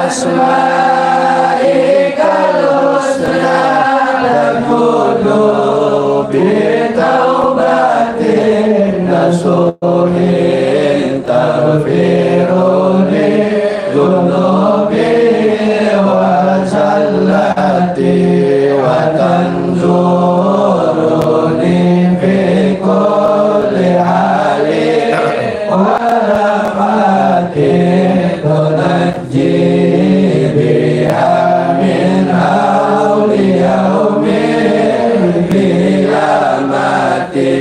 asma'ikal husna tadkhulu bitaubatin nasuhin taghfiruni dhunubi wa zallati wa tanzuruni fi kulli halin wa rahmatin tunajji biha min hawli yawmin qiyamati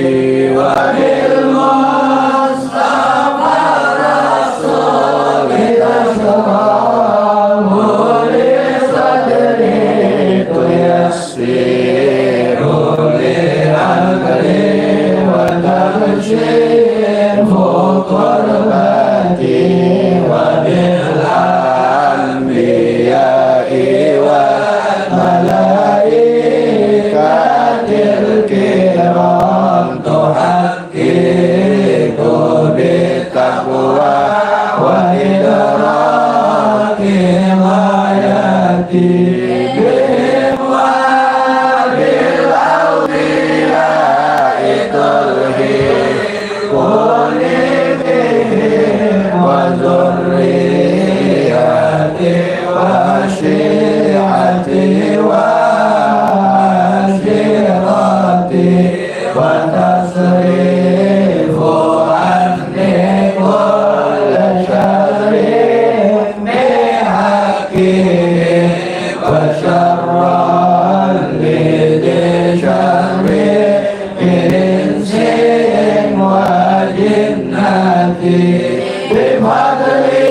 wa bil mustafa rasulika salamu li sadri tuyassiru li amri wa tamshifu qurbati wa bil anbiya'i wa malaikatil kiram tuhaqqiqu bitaqwa wa idraki mayati bihim wa bil awliya'i tulhiquni bihim wa zurriyati wa syi'ati wa ashirati wa tasrifu anni kulla syarrin bihaqqihi wa syarran lidhi syarrin insin wa jinnati bifadli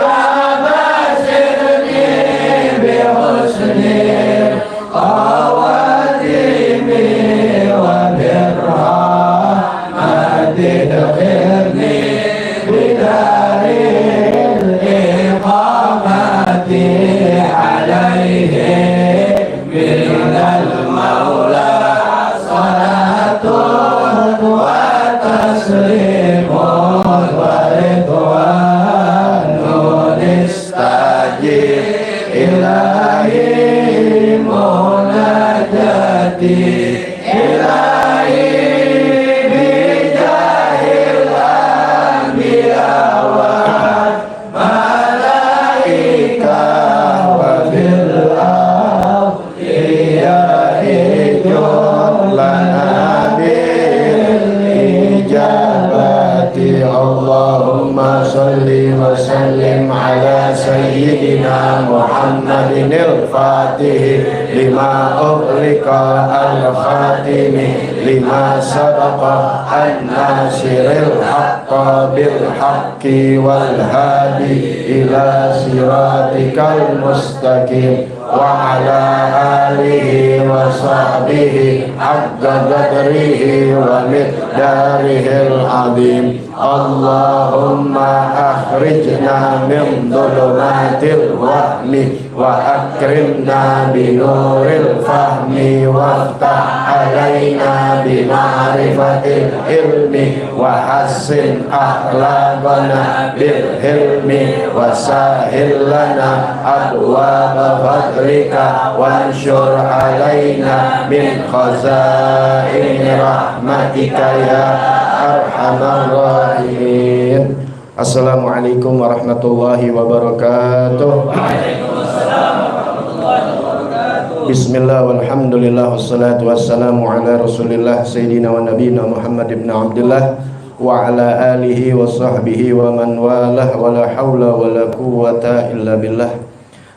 babasirni bihusni awatimi wa birrahmati dakhirni bidaril iqamati alaihi minal maula salatun wa taslimun wa ridwanun istajib ilahi munajati ilahi bijahil anbiya wa malaika wa bil awliya'i lana bil ijabati Allahumma salli wa sallim ala sayyidina Muhammadin al-fatih lima ughliqa al-khatimi lima sabaqa an-nasiril haqqa bil haqqi wal hadi ila siratikal mustaqim wa ala alihi wa sahbihi haqqa qadrihi wa miqdarihil azim. Allahumma akhrijna min dhulumatil wahmi wa akrimna binuril fahmi waftah alaina bima'rifatil ilmi wa hassin akhlaqana bil hilmi wa sahil lana abwaaba fadlika wanshur alaina min khazaini rahmatika ya arhamar rahimin. Assalamualaikum warahmatullahi wabarakatuh. Bismillah walhamdulillah wassalatu wassalamu ala rasulillah sayyidina wa nabiyina Muhammad ibn Abdullah wa ala alihi wa sahbihi wa man walah wa la hawla wa la quwwata illa billah.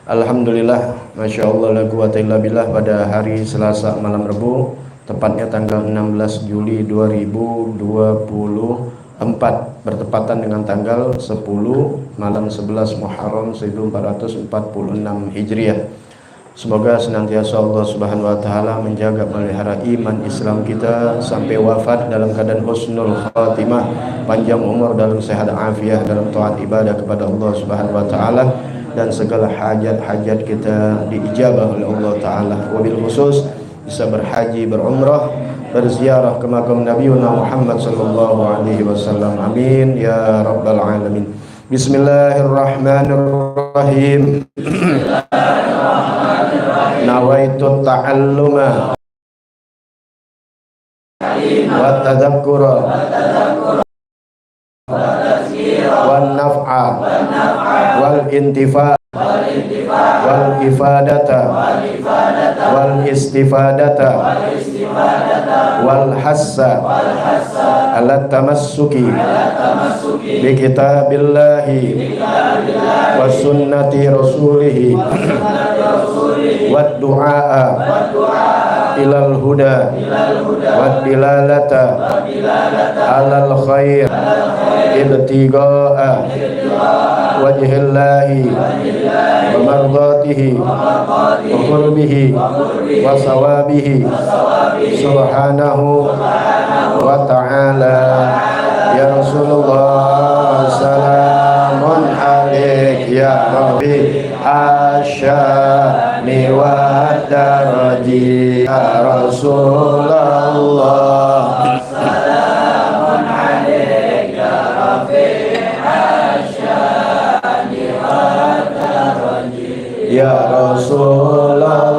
Alhamdulillah, Masya Allah la quwwata illa billah. Pada hari Selasa malam Rebu, tepatnya tanggal 16 Juli 2024, bertepatan dengan tanggal 10 malam 11 Muharram 1446 Hijriah. Semoga senantiasa Allah Subhanahu wa taala menjaga melihara iman Islam kita sampai wafat dalam keadaan husnul khatimah, panjang umur dalam sehat afiah, dalam taat ibadah kepada Allah Subhanahu wa taala, dan segala hajat-hajat kita diijabah oleh Allah taala. Wabil khusus bisa berhaji, berumrah, berziarah ke makam Nabi Muhammad sallallahu alaihi wasallam. Amin ya rabbal alamin. Bismillahirrahmanirrahim. Nawaitu ta'alluma wa tadhakkura wan naf'a wal intifa wal ifadata wal istifadata wal hassa ala tamassuki bi kitabillahi wa sunnati rasulihi wad du'a ilal huda wad dilalata alal khair ibtigaa wajhillahi wa mardatihi wa qurbihi wa sawabihi subhanahu wa ta'ala. Ya Rasulullah, salamun alaik ya Rabbi asyani wa daraji. Ya Rasulullah, salamun alaik ya Rabbi asyani wa daraji. Ya Rasulullah,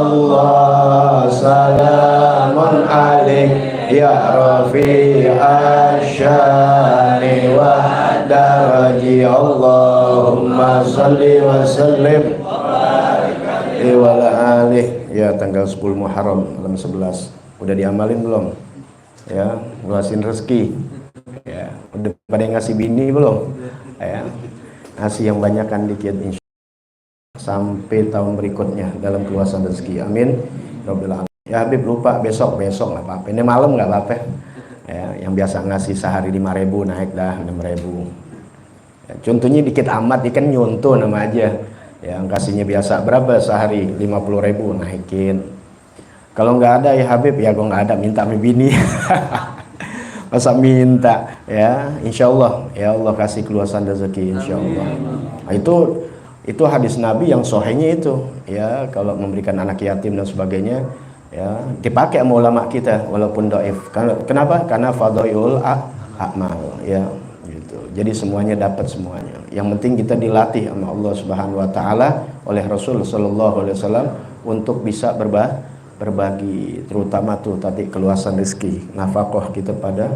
salamun alaik ya Rafi asyani wa daraji. Allahumma salli wa sallim wa ala alih. Ya, tanggal 10 Muharram malam 11 udah diamalin belum? Ya, luasin rezeki. Ya, udah pada ngasih bini belum? Ya, ngasih yang banyak kan dikit insya sampai tahun berikutnya dalam keluasan rezeki. Amin. Ya Habib lupa besok nggak apa-apa. Ini malam nggak apa-apa. Ya, yang biasa ngasih sehari 5.000 naik dah 6.000. Ya, contohnya dikit amat ikan nyontoh nama aja. Yang kasihnya biasa berapa sehari 50.000 naikin. Kalau nggak ada ya Habib ya gue nggak ada minta sama bini. Masa minta ya insyaallah ya Allah kasih keluasan rezeki insyaallah. Nah, itu hadis Nabi yang sahihnya itu ya kalau memberikan anak yatim dan sebagainya ya dipakai sama ulama kita walaupun dhaif. Kenapa? Karena fadhailul a'mal ya gitu. Jadi semuanya dapat semuanya. Yang penting kita dilatih sama Allah Subhanahu wa taala oleh Rasul sallallahu alaihi wasallam untuk bisa berbagi terutama tuh tadi keluasan rezeki, nafkah kita pada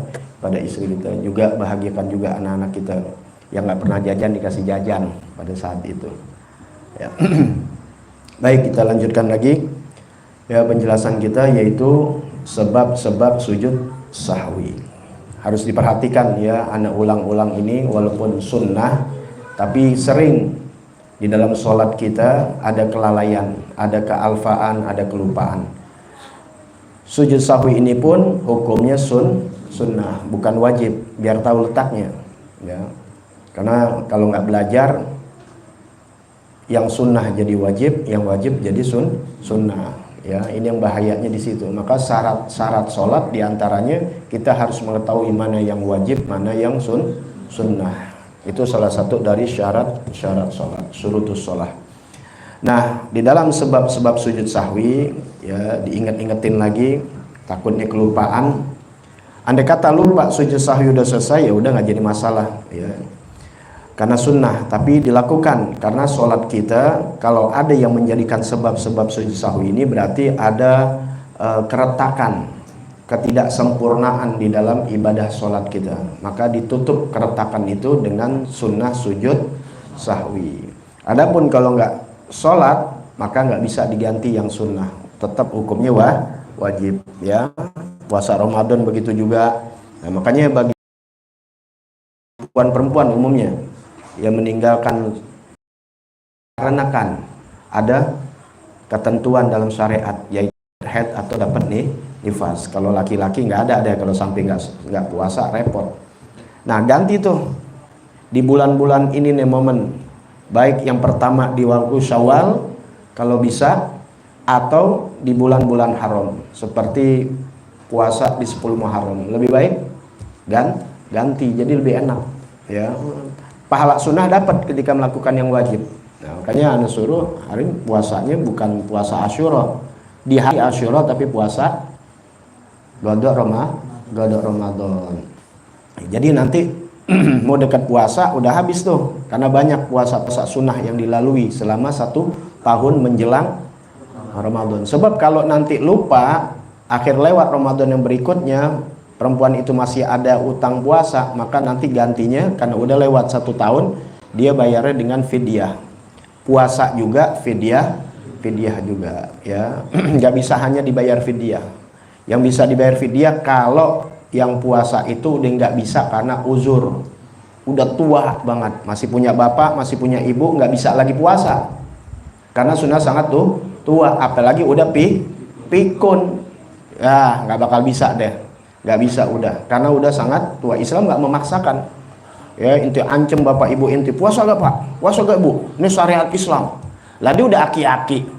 istri kita, juga bahagiakan juga anak-anak kita yang nggak pernah jajan dikasih jajan pada saat itu ya. Baik, kita lanjutkan lagi ya penjelasan kita, yaitu sebab-sebab sujud sahwi. Harus diperhatikan ya, anak ulang-ulang ini walaupun sunnah tapi sering di dalam sholat kita ada kelalaian, ada kealfaan, ada kelupaan. Sujud sahwi ini pun hukumnya sunnah, bukan wajib, biar tahu letaknya ya. Karena kalau nggak belajar, yang sunnah jadi wajib, yang wajib jadi sunnah ya. Ini yang bahayanya di situ. Maka syarat sholat diantaranya kita harus mengetahui mana yang wajib, mana yang sunnah. Itu salah satu dari syarat sholat, syurutus sholat. Nah, di dalam sebab-sebab sujud sahwi ya, diingat-ingetin lagi, takutnya kelupaan. Andai kata lupa sujud sahwi udah selesai ya udah nggak jadi masalah ya, karena sunnah. Tapi dilakukan karena sholat kita kalau ada yang menjadikan sebab-sebab sujud sahwi ini berarti ada keretakan, ketidaksempurnaan di dalam ibadah sholat kita. Maka ditutup keretakan itu dengan sunnah sujud sahwi. Adapun kalau nggak sholat maka nggak bisa diganti yang sunnah, tetap hukumnya wajib ya. Puasa Ramadan begitu juga. Nah, makanya bagi perempuan umumnya yang meninggalkan karena kan ada ketentuan dalam syariat, yaitu haid atau dapat nifas. Kalau laki-laki nggak ada kalau sampai nggak puasa repot. Nah, ganti tuh di bulan-bulan ini nih momen, baik yang pertama di waktu Syawal kalau bisa, atau di bulan-bulan haram seperti puasa di 10 Muharram, lebih baik ganti, jadi lebih enak ya. Pahala sunnah dapat ketika melakukan yang wajib. Nah, makanya anu suruh hari puasanya bukan puasa Asyura di hari Asyura, tapi puasa Qada Ramadan. Jadi nanti mau dekat puasa udah habis tuh, karena banyak puasa-puasa sunnah yang dilalui selama 1 tahun menjelang Ramadan. Sebab kalau nanti lupa akhir lewat Ramadan yang berikutnya, perempuan itu masih ada utang puasa, maka nanti gantinya karena udah lewat 1 tahun, dia bayarnya dengan fidyah. Puasa juga fidyah juga ya. Nggak bisa hanya dibayar fidyah. Yang bisa dibayar fidyah kalau yang puasa itu udah nggak bisa karena uzur, udah tua banget, masih punya bapak, masih punya ibu, nggak bisa lagi puasa karena sudah sangat tua, apalagi udah pikun, ya nggak bakal bisa deh, nggak bisa udah, karena udah sangat tua. Islam nggak memaksakan ya, inti ancam bapak ibu inti puasa gak pak, puasa gak bu, ini syariat Islam. Lah dia udah aki-aki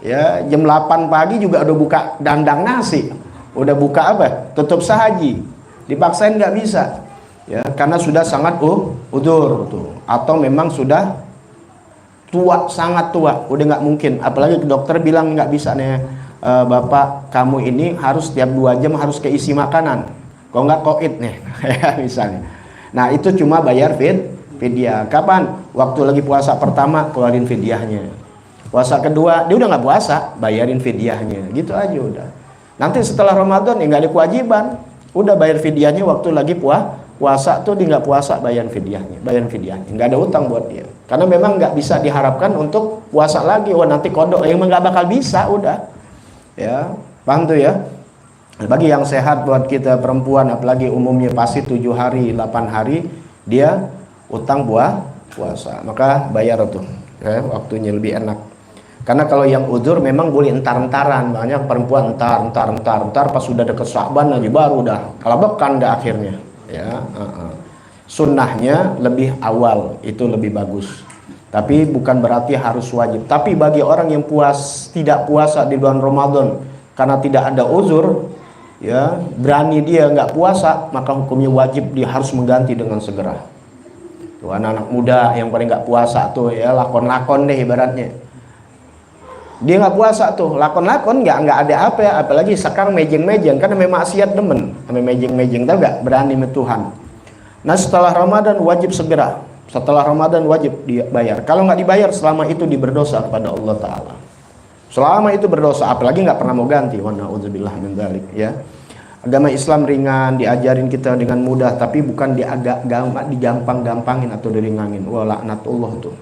ya, jam 8 pagi juga udah buka dandang nasi, udah buka apa, tutup sahaji, dipaksain nggak bisa ya, karena sudah sangat udur tuh, atau memang sudah tua, sangat tua, udah nggak mungkin. Apalagi dokter bilang nggak bisa nih, bapak kamu ini harus setiap 2 jam harus keisi makanan, kalau nggak koid nih ya misalnya. Nah itu cuma bayar fidyah. Kapan? Waktu lagi puasa pertama keluarin fidyahnya, puasa kedua dia udah nggak puasa, bayarin fidyahnya, gitu aja udah. Nanti setelah Ramadan ya nggak ada kewajiban, udah bayar fidyahnya waktu lagi puasa tuh dia nggak puasa, bayarin fidyahnya, nggak ada utang buat dia, karena memang nggak bisa diharapkan untuk puasa lagi. Wah nanti kodok, emang nggak bakal bisa, udah ya, paham tuh ya. Bagi yang sehat buat kita perempuan, apalagi umumnya pasti 7 hari 8 hari dia utang puasa, maka bayar tuh ya, waktunya lebih enak. Karena kalau yang udzur memang boleh entar-entaran, banyak perempuan entar pas sudah deket Sya'ban lagi baru udah kelabakan dah akhirnya ya. Sunnahnya lebih awal itu lebih bagus, tapi bukan berarti harus wajib. Tapi bagi orang yang tidak puasa di bulan Ramadan karena tidak ada uzur ya, berani dia nggak puasa, maka hukumnya wajib, dia harus mengganti dengan segera. Tuh anak-anak muda yang paling nggak puasa tuh ya, lakon-lakon deh ibaratnya, dia nggak puasa tuh, lakon-lakon nggak ada apa ya, apalagi sekarang mejeng-mejeng, karena memang maksiat demen sama mejeng-mejeng, tahu nggak, berani sama Tuhan. Nah setelah Ramadan wajib segera, setelah Ramadan wajib dibayar. Kalau nggak dibayar selama itu berdosa kepada Allah Ta'ala, selama itu berdosa, apalagi nggak pernah mau ganti. Wa na'udzubillah min dzalik ya. Agama Islam ringan, diajarin kita dengan mudah, tapi bukan digampang-gampangin atau diringanin. Wa laknatullah tuh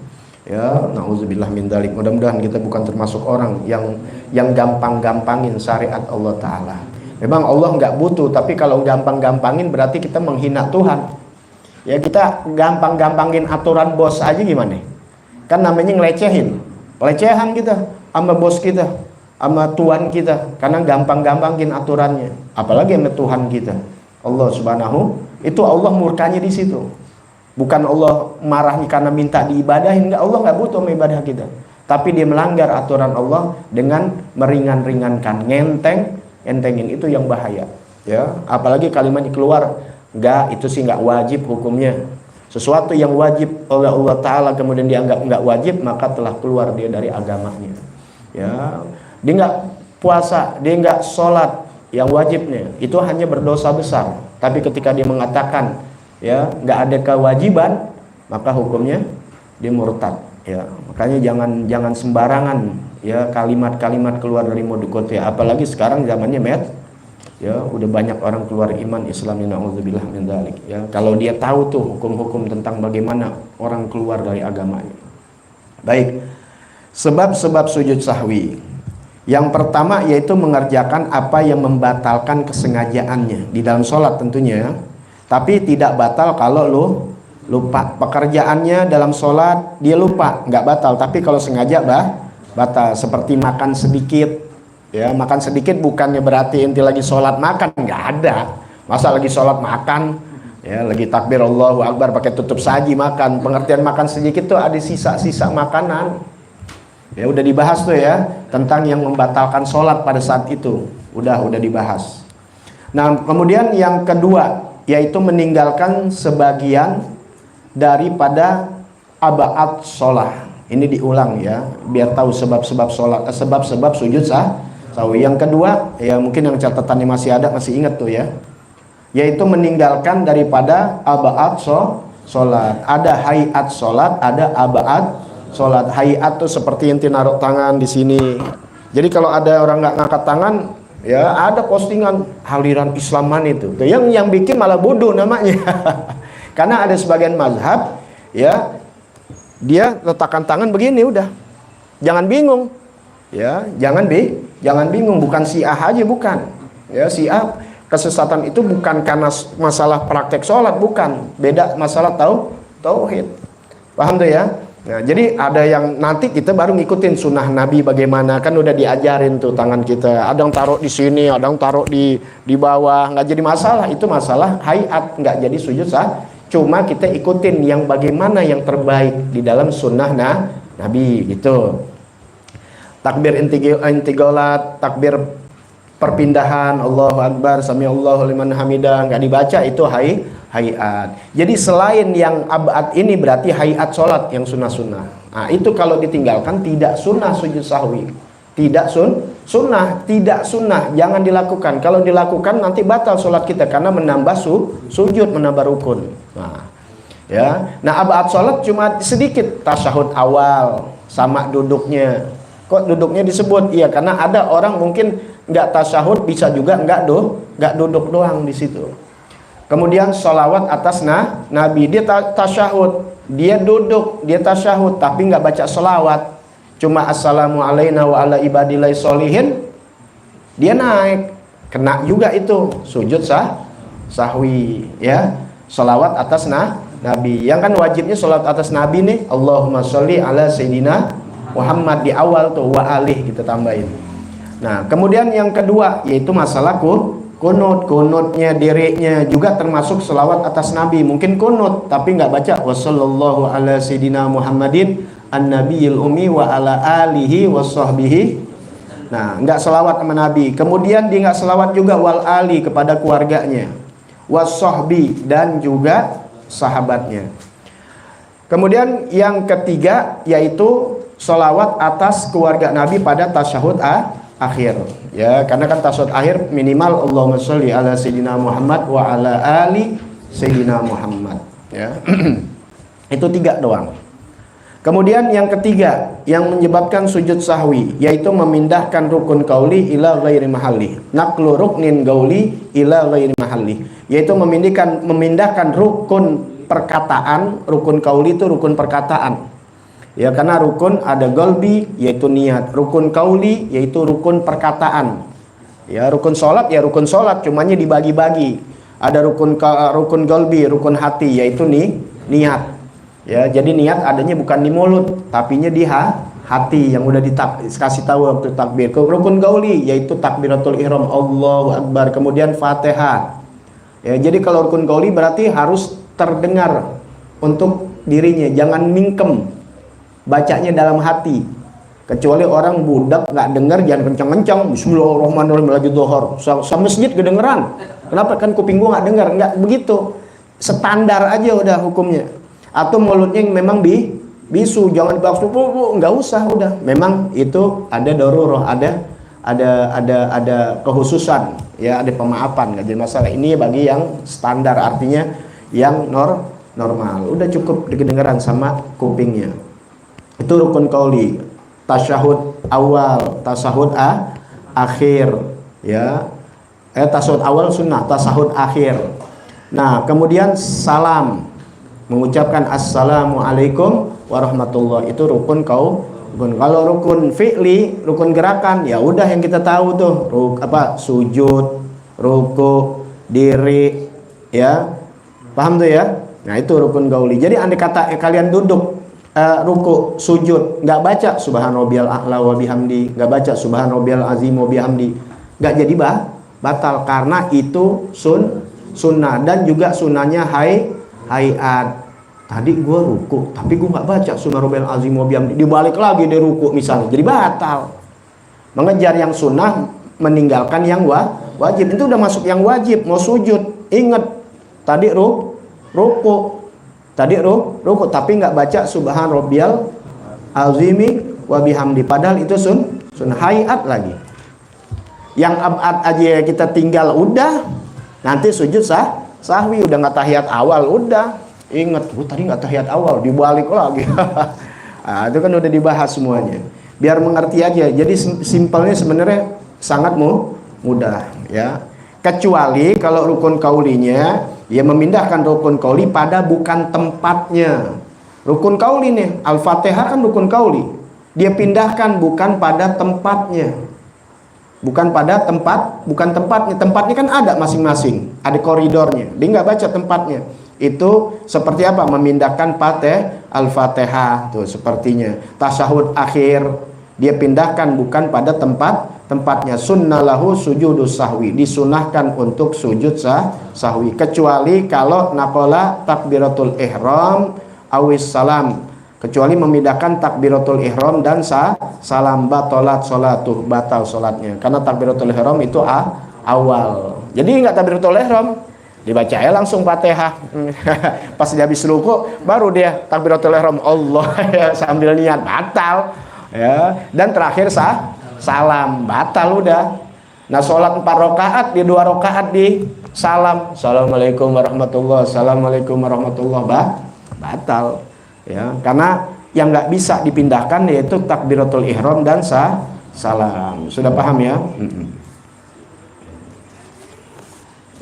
ya, na'udzubillah min dzalik. Mudah-mudahan kita bukan termasuk orang yang gampang-gampangin syariat Allah Ta'ala. Memang Allah nggak butuh, tapi kalau gampang-gampangin berarti kita menghina Tuhan ya. Kita gampang-gampangin aturan bos aja gimana, kan namanya ngelecehin, pelecehan kita sama bos kita, sama Tuhan kita, karena gampang-gampangin aturannya. Apalagi sama Tuhan kita, Allah Subhanahu, itu Allah murkanya di situ. Bukan Allah marahnya karena minta diibadahin, enggak, Allah nggak butuh ibadah kita, tapi dia melanggar aturan Allah dengan meringan-ringankan, entengin, itu yang bahaya ya. Apalagi kalimat keluar, enggak, itu sih nggak wajib hukumnya. Sesuatu yang wajib oleh Allah Ta'ala kemudian dianggap nggak wajib, maka telah keluar dia dari agamanya ya. Dia nggak puasa, dia nggak sholat yang wajibnya, itu hanya berdosa besar. Tapi ketika dia mengatakan ya nggak ada kewajiban, maka hukumnya dia murtad ya. Makanya jangan sembarangan ya kalimat-kalimat keluar dari mulut ya. Apalagi sekarang zamannya ya, udah banyak orang keluar iman Islam, na'udzubillah min dzalik ya. Kalau dia tahu tuh hukum-hukum tentang bagaimana orang keluar dari agamanya. Baik, sebab-sebab sujud sahwi. Yang pertama yaitu mengerjakan apa yang membatalkan kesengajaannya di dalam sholat tentunya, tapi tidak batal kalau lupa. Pekerjaannya dalam sholat dia lupa, nggak batal, tapi kalau sengaja batal. Seperti makan sedikit ya, makan sedikit bukannya berarti inti lagi sholat makan, nggak ada. Masa lagi sholat makan ya, lagi takbir Allahu Akbar pakai tutup saji makan. Pengertian makan sedikit tuh ada sisa-sisa makanan ya, udah dibahas tuh ya, tentang yang membatalkan sholat pada saat itu, udah dibahas. Nah kemudian yang kedua yaitu meninggalkan sebagian daripada abaat sholat. Ini diulang ya, biar tahu sebab-sebab sholat, sebab-sebab sujud sahwi. Yang kedua ya, mungkin yang catatannya masih ada, masih ingat tuh ya. yaitu meninggalkan daripada ab'ad sholat. Ada hayat sholat, ada ab'ad sholat. Hayat tuh seperti yang naruh tangan di sini. Jadi kalau ada orang nggak ngangkat tangan, ya ada postingan aliran Islaman itu. Yang bikin malah bodoh namanya. Karena ada sebagian mazhab, ya dia letakkan tangan begini udah. Jangan bingung. Ya, jangan bingung, bukan Syiah aja bukan. Ya, Syiah kesesatan itu bukan karena masalah praktek sholat, bukan. Beda masalah tauhid. Paham tuh ya? Nah, jadi ada yang nanti kita baru ngikutin sunnah Nabi bagaimana, kan udah diajarin tuh tangan kita. Ada yang taruh di sini, ada yang taruh di bawah, nggak jadi masalah. Itu masalah hayat, nggak jadi sujud sah. Cuma kita ikutin yang bagaimana yang terbaik di dalam sunnah Nabi gitu. Takbir intigolat, takbir perpindahan, Allahu Akbar, Sami Allahu liman hamidah, nggak dibaca, itu hayat. Jadi selain yang abad ini berarti hayat sholat yang sunnah-sunnah. Nah itu kalau ditinggalkan tidak sunnah sujud sahwi. Tidak sunnah, jangan dilakukan. Kalau dilakukan nanti batal sholat kita karena menambah sujud, menambah rukun. Nah, ya. Nah abad sholat cuma sedikit, tasyahud awal sama duduknya. Kok duduknya disebut? Iya karena ada orang mungkin nggak tasyahud, bisa juga nggak duduk doang di situ. Kemudian sholawat atas Nabi, dia tasyahud, dia duduk, dia tasyahud, tapi nggak baca sholawat, cuma assalamu alaina wa ala ibadillahi sholihin, dia naik, kena juga itu sujud sahwi, ya. Sholawat atas Nabi, yang kan wajibnya sholawat atas Nabi nih, Allahumma sholli ala sayyidina Muhammad di awal tuh, wa alih kita tambahin. Nah kemudian yang kedua yaitu masalah kunutnya, dirinya juga termasuk selawat atas Nabi. Mungkin kunut tapi nggak baca wassallallahu ala sayyidina Muhammadin an-nabiyil ummi wa ala alihi wasahbihi. Nah nggak selawat sama Nabi. Kemudian dia nggak selawat juga wal ali kepada keluarganya, wasahbi dan juga sahabatnya. Kemudian yang ketiga yaitu selawat atas keluarga Nabi pada tasyahud akhir, ya, karena kan tasyahud akhir minimal Allahumma sholli ala sayyidina Muhammad wa ala ali sayyidina Muhammad, ya. Itu 3 doang. Kemudian yang ketiga yang menyebabkan sujud sahwi yaitu memindahkan rukun qauli ila ghairi mahalli, naqlu ruknin qauli ila ghairi mahalli, yaitu memindahkan rukun perkataan. Rukun qauli itu rukun perkataan. Ya karena rukun ada golbi yaitu niat, rukun kauli yaitu rukun perkataan. Ya rukun sholat ya rukun sholat, cumanya dibagi-bagi. Ada rukun golbi, rukun hati yaitu niat. Ya jadi niat adanya bukan di mulut, tapinya di hati yang udah dikasih tahu waktu takbir. Rukun gauli yaitu takbiratul ihram, Allahu Akbar, kemudian Fatihah. Ya jadi kalau rukun gauli berarti harus terdengar untuk dirinya, jangan mingkem. Bacanya dalam hati, kecuali orang budak nggak dengar, jangan kencang-kencang bismillahirrahmanirrahim lagi dhuhur sama masjid kedengeran. Kenapa? Kan kuping gua nggak dengar. Nggak begitu, standar aja udah hukumnya. Atau mulutnya yang memang bisu, jangan bakso, nggak usah, udah memang itu ada darurat, ada kekhususan, ya ada pemaafan, nggak jadi masalah. Ini bagi yang standar, artinya yang normal, udah cukup kedengeran sama kupingnya. Itu rukun qauli, tasyahud awal, tasyahud akhir, ya. Tasyahud awal sunnah, tasyahud akhir. Nah, kemudian salam, mengucapkan assalamualaikum warahmatullahi, itu rukun Kalau rukun fi'li, rukun gerakan, ya udah yang kita tahu tuh, sujud, ruku, diri, ya. Paham tuh ya? Nah, itu rukun qauli. Jadi andai kata kalian duduk ruku, sujud, nggak baca subhanarabbiyal a'la wa bihamdi, nggak baca subhanarabbiyal azim wa bihamdi, nggak jadi batal karena itu sunnah. Dan juga sunnahnya hayat. Tadi gue ruku tapi gue nggak baca subhanarabbiyal azim wa bihamdi, dibalik lagi dari ruku misalnya, jadi batal. Mengejar yang sunnah, meninggalkan yang wajib. Itu udah masuk yang wajib. Mau sujud, ingat tadi ruku tapi nggak baca subhan rabbiyal azimi wa bihamdi, padahal itu sunnah hayat lagi. Yang abad aja kita tinggal udah, Nanti sujud sahwi udah nggak tahiyat awal, udah inget, tadi nggak tahiyat awal, dibalik lagi. Nah, itu kan udah dibahas semuanya. Biar mengerti aja. Jadi simpelnya sebenarnya sangat mudah ya. Kecuali kalau rukun kaulinya, ya memindahkan rukun kauli pada bukan tempatnya. Rukun kauli nih, Al-Fatihah kan rukun kauli. Dia pindahkan bukan pada tempatnya. Bukan pada bukan tempatnya. Tempatnya kan ada masing-masing, ada koridornya. Dia nggak baca tempatnya. Itu seperti apa? Memindahkan Al-Fatihah tuh sepertinya. Tasyahud akhir dia pindahkan bukan pada tempatnya. Sunnalahu sujudus sahwi, disunahkan untuk sujud sahwi, kecuali kalau naqala takbiratul ihram awis salam, kecuali memindahkan takbiratul ihram dan salam, batalat sholatuh, batal sholatnya, karena takbiratul ihram itu awal. Jadi nggak takbiratul ihram, dibaca ya langsung Fatihah. Pas dia habis ruku baru dia takbiratul ihram Allah ya, sambil niat, batal ya. Dan terakhir salam, batal udah. Nah, sholat 4 rakaat di 2 rakaat di salam, assalamualaikum warahmatullahi, assalamualaikum warahmatullahi, batal ya, karena yang nggak bisa dipindahkan yaitu takbiratul ihram dan salam. Sudah paham ya?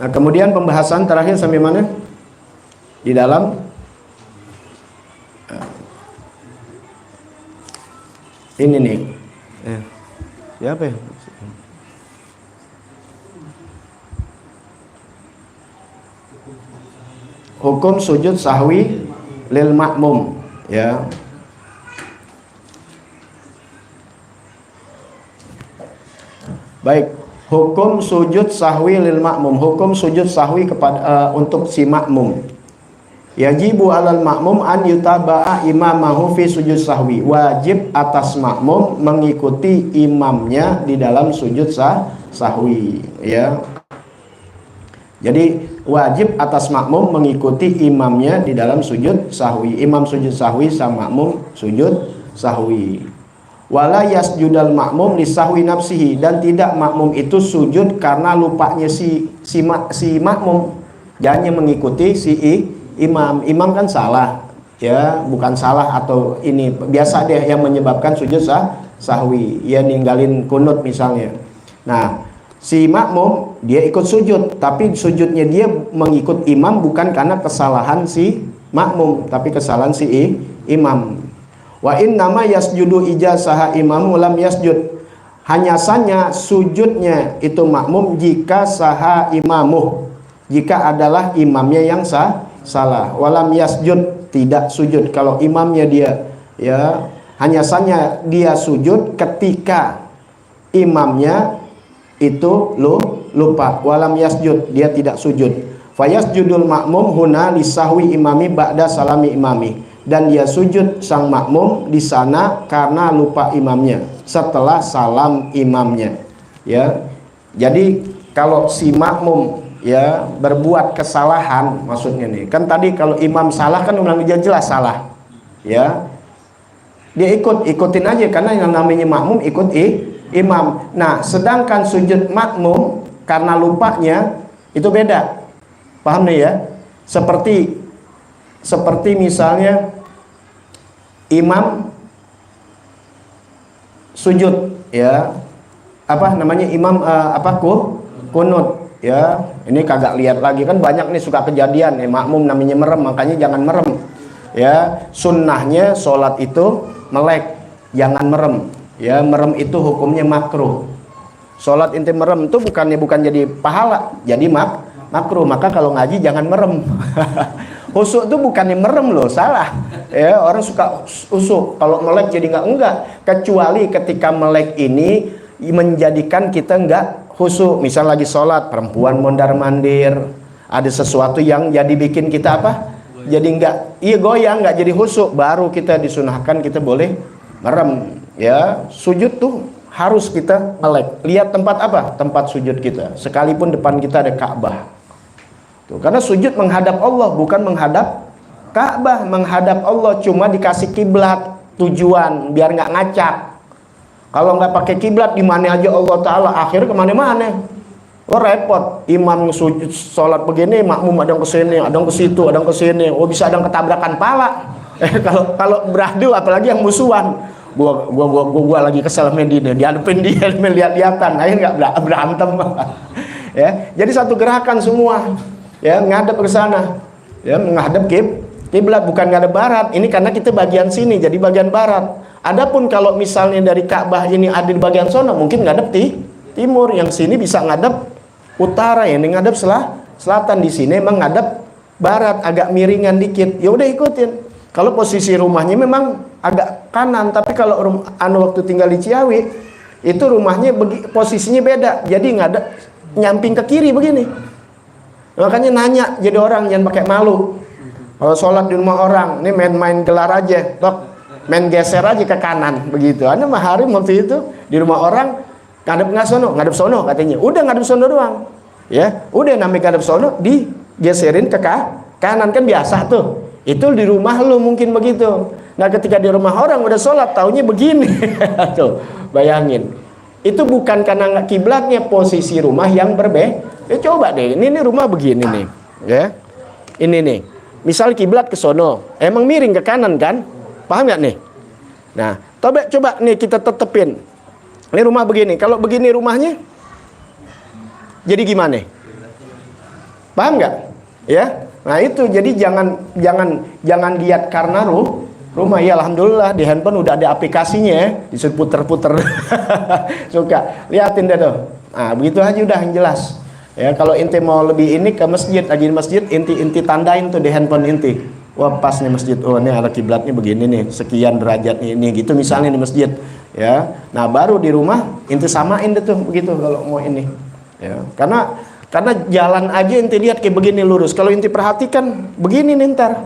Nah, kemudian pembahasan terakhir sampai mana? Di dalam ini nih. Ya apa ya? Hukum sujud sahwi lil makmum ya. Baik. Hukum sujud sahwi lil makmum, hukum sujud sahwi kepada untuk si makmum. Yajibu alal makmum an yutaba'a imamahu fi sujud sahwi. Wajib atas makmum mengikuti imamnya di dalam sujud sahwi ya. Jadi wajib atas makmum mengikuti imamnya di dalam sujud sahwi. Imam sujud sahwi sama makmum sujud sahwi. Wala yasjudal makmum li sahwi nafsihi, dan tidak makmum itu sujud karena lupanya si makmum. Jangan mengikuti si imam. Imam kan salah ya, bukan salah atau ini biasa dia yang menyebabkan sujud sahwi. Ya ninggalin kunut misalnya. Nah, si makmum dia ikut sujud, tapi sujudnya dia mengikut imam bukan karena kesalahan si makmum, tapi kesalahan si imam. Wa in nama yasjudu ijazaha imamu lam yasjud. Hanya saja sujudnya itu makmum jika saha imamuh, jika adalah imamnya yang salah. Walam yasjud, tidak sujud kalau imamnya dia ya. Hanya saja dia sujud ketika imamnya itu lupa. Walam yasjud, dia tidak sujud. Fayasjudul makmum huna lisahwi imami ba'da salami imami, dan dia sujud sang makmum di sana karena lupa imamnya setelah salam imamnya ya. Jadi kalau si makmum ya berbuat kesalahan, maksudnya nih kan tadi kalau imam salah kan ulang jelas salah ya, dia ikutin aja karena yang namanya makmum ikut imam. Nah, sedangkan sujud makmum karena lupanya itu beda, paham nih ya? Seperti misalnya imam sujud ya, apa namanya, imam kunut ya. Ini kagak lihat lagi, kan banyak nih suka kejadian nih makmum namanya merem, makanya jangan merem ya. Sunnahnya sholat itu melek, jangan merem ya. Merem itu hukumnya makruh. Sholat inti merem itu bukan jadi pahala, jadi makruh. Maka kalau ngaji jangan merem. Husuk itu bukannya merem loh, salah ya. Orang suka husuk, kalau melek jadi enggak, kecuali ketika melek ini menjadikan kita enggak husuk. Misal lagi sholat, perempuan mondar-mandir, ada sesuatu yang jadi bikin kita apa, jadi enggak, goyang, enggak jadi husuk, baru kita disunahkan kita boleh merem ya. Sujud tuh harus kita melek. Lihat tempat apa, tempat sujud kita, sekalipun depan kita ada Ka'bah. Tuh, karena sujud menghadap Allah, bukan menghadap Ka'bah. Menghadap Allah cuma dikasih kiblat, tujuan biar nggak ngacak. Kalau nggak pakai kiblat, di mana aja Allah Taala, akhir kemana-mana Oh repot, imam sujud sholat begini, makmum ada yang ke sini, ada yang ke situ, ada yang ke sini. Oh bisa ada yang ketabrakan pala. Kalau beradu apalagi yang musuhan. Gua lagi kesel main dia, diadepin dia, lihat-lihatan, akhirnya nggak berantem. Ya, jadi satu gerakan semua. Ya, ngadep ke sana. Ya, menghadap kiblat, bukan ngadep barat. Ini karena kita bagian sini, jadi bagian barat. Adapun kalau misalnya dari Ka'bah ini ada di bagian sono, mungkin ngadep timur, yang sini bisa ngadep utara, yang ini ngadep selatan, di sini emang ngadep barat, agak miringan dikit. Ya udah ikutin. Kalau posisi rumahnya memang agak kanan, tapi kalau waktu tinggal di Ciawi itu rumahnya posisinya beda, jadi ngadep nyamping ke kiri begini. Makanya nanya jadi orang, jangan pakai malu. Kalau sholat di rumah orang, ini main-main gelar aja, tok, main geser aja ke kanan begitu. Anda mahari waktu itu di rumah orang ngadep ngadep sono katanya. Udah ngadep sono doang. Ya, udah namanya ngadep sono digeserin ke kanan, kan biasa tuh. Itu di rumah lu mungkin begitu. Nah, ketika di rumah orang udah sholat taunya begini. Tuh, bayangin. Itu bukan karena kiblatnya, posisi rumah yang berbeda. Ya coba deh, ini rumah begini nih. Ya. Ini nih. Misal kiblat ke sono, emang miring ke kanan kan? Paham nggak nih? Nah, coba nih kita tetepin. Ini rumah begini. Kalau begini rumahnya, jadi gimana? Paham nggak? Ya. Nah itu, jadi jangan lihat karena rumah. Ya alhamdulillah di handphone udah ada aplikasinya ya, disuruh puter-puter. Suka liatin deh tuh. Nah begitu aja udah yang jelas. Ya kalau inti mau lebih ini ke masjid, lagi di masjid, inti tandain tuh di handphone inti. Wah pas nih masjid, oh ini arah kiblatnya begini nih, sekian derajatnya ini gitu misalnya di masjid. Ya, nah baru di rumah inti samain deh tuh begitu kalau mau ini. Ya, karena jalan aja inti lihat kayak begini lurus. Kalau inti perhatikan begini nih ntar,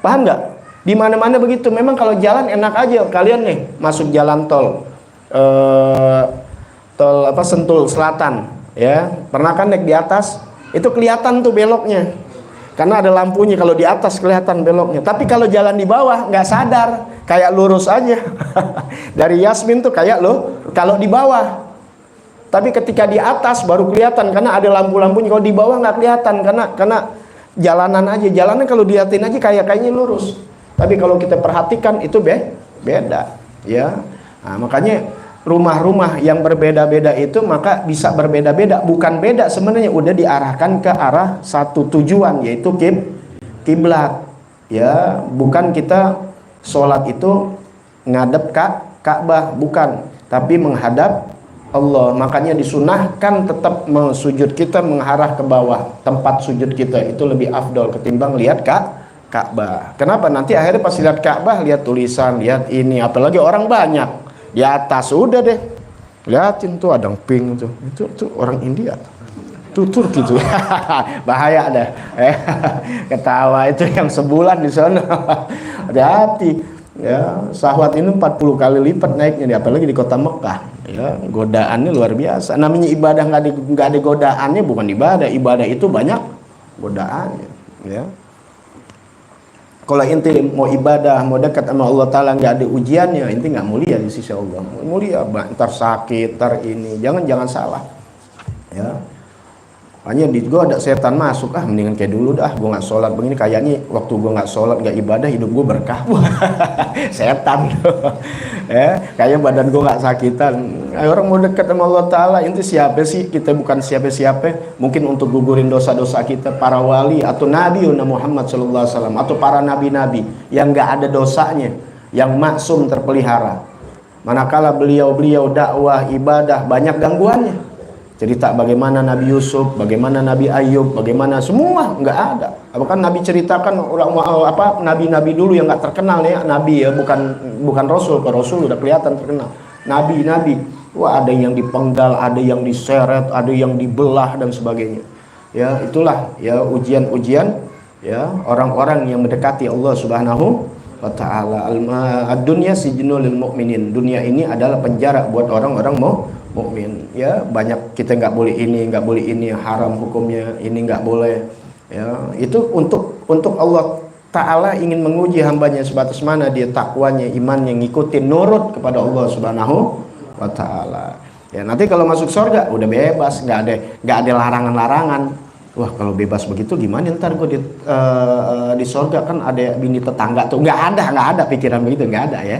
paham nggak? Di mana-mana begitu. Memang kalau jalan enak aja. Kalian nih masuk jalan tol Sentul Selatan, ya pernah kan naik di atas? Itu kelihatan tuh beloknya. Karena ada lampunya, kalau di atas kelihatan beloknya. Tapi kalau jalan di bawah nggak sadar, kayak lurus aja. Dari Yasmin tuh kayak kalau di bawah. Tapi ketika di atas baru kelihatan karena ada lampu-lampunya. Kalau di bawah nggak kelihatan karena jalanan aja. Jalanan kalau dilihatin aja kayaknya lurus. Tapi kalau kita perhatikan itu beda, ya. Nah, makanya rumah-rumah yang berbeda-beda itu maka bisa berbeda-beda, bukan beda sebenarnya, udah diarahkan ke arah satu tujuan, yaitu kiblat. Ya, bukan kita sholat itu ngadep Ka'bah, bukan, tapi menghadap Allah. Makanya disunahkan tetap sujud kita mengarah ke bawah. Tempat sujud kita itu lebih afdol ketimbang lihat Ka'bah. Kenapa? Nanti akhirnya pas lihat Ka'bah, lihat tulisan, lihat ini, apalagi orang banyak di atas, udah deh liatin tuh ada pink tuh, itu orang India tuh Turki tuh. Bahaya dah. Ketawa itu yang sebulan di sana. Hati-hati ya, syahwat ini 40 kali lipat naiknya, apalagi di kota Mekah. Ya, godaannya luar biasa. Namanya ibadah nggak ada godaannya bukan ibadah. Ibadah itu banyak godaannya, ya. Kalau inti mau ibadah, mau dekat sama Allah Ta'ala nggak ada ujiannya, inti nggak mulia di sisi Allah. Mulia, ntar sakit, ntar ini, jangan salah. Ya, hanya di gue ada setan masuk, mendingan kayak dulu dah, gue nggak sholat begini, kayaknya waktu gue nggak sholat nggak ibadah hidup gue berkah. Setan. Ya, kayaknya badan gue nggak sakitan. Orang mau dekat sama Allah Ta'ala, inti siapa sih? Kita bukan siapa-siapa. Mungkin untuk gugurin dosa-dosa kita, para wali atau Nabi Muhammad SAW, atau para nabi-nabi yang nggak ada dosanya, yang maksum terpelihara. Manakala beliau dakwah ibadah banyak gangguannya. Cerita bagaimana Nabi Yusuf, bagaimana Nabi Ayub, bagaimana semua nggak ada. Bahkan Nabi ceritakan nabi-nabi dulu yang nggak terkenal ya, nabi ya, bukan rasul. Kalau rasul udah kelihatan terkenal. Nabi, wah ada yang dipenggal, ada yang diseret, ada yang dibelah dan sebagainya. Ya itulah ya ujian-ujian ya orang-orang yang mendekati Allah Subhanahu wa Ta'ala. Ad-dunya sijnul lil mu'minin. Dunia ini adalah penjara buat orang-orang mukmin. Ya banyak kita nggak boleh ini, haram hukumnya, ini nggak boleh. Ya itu untuk Allah Ta'ala ingin menguji hambanya sebatas mana dia takwanya, imannya, ngikutin nurut kepada Allah Subhanahu wa Ta'ala. Ya, nanti kalau masuk surga udah bebas, nggak ada larangan-larangan. Wah, kalau bebas begitu gimana ntar gue di surga, kan ada bini tetangga tuh. Nggak ada pikiran begitu, nggak ada ya.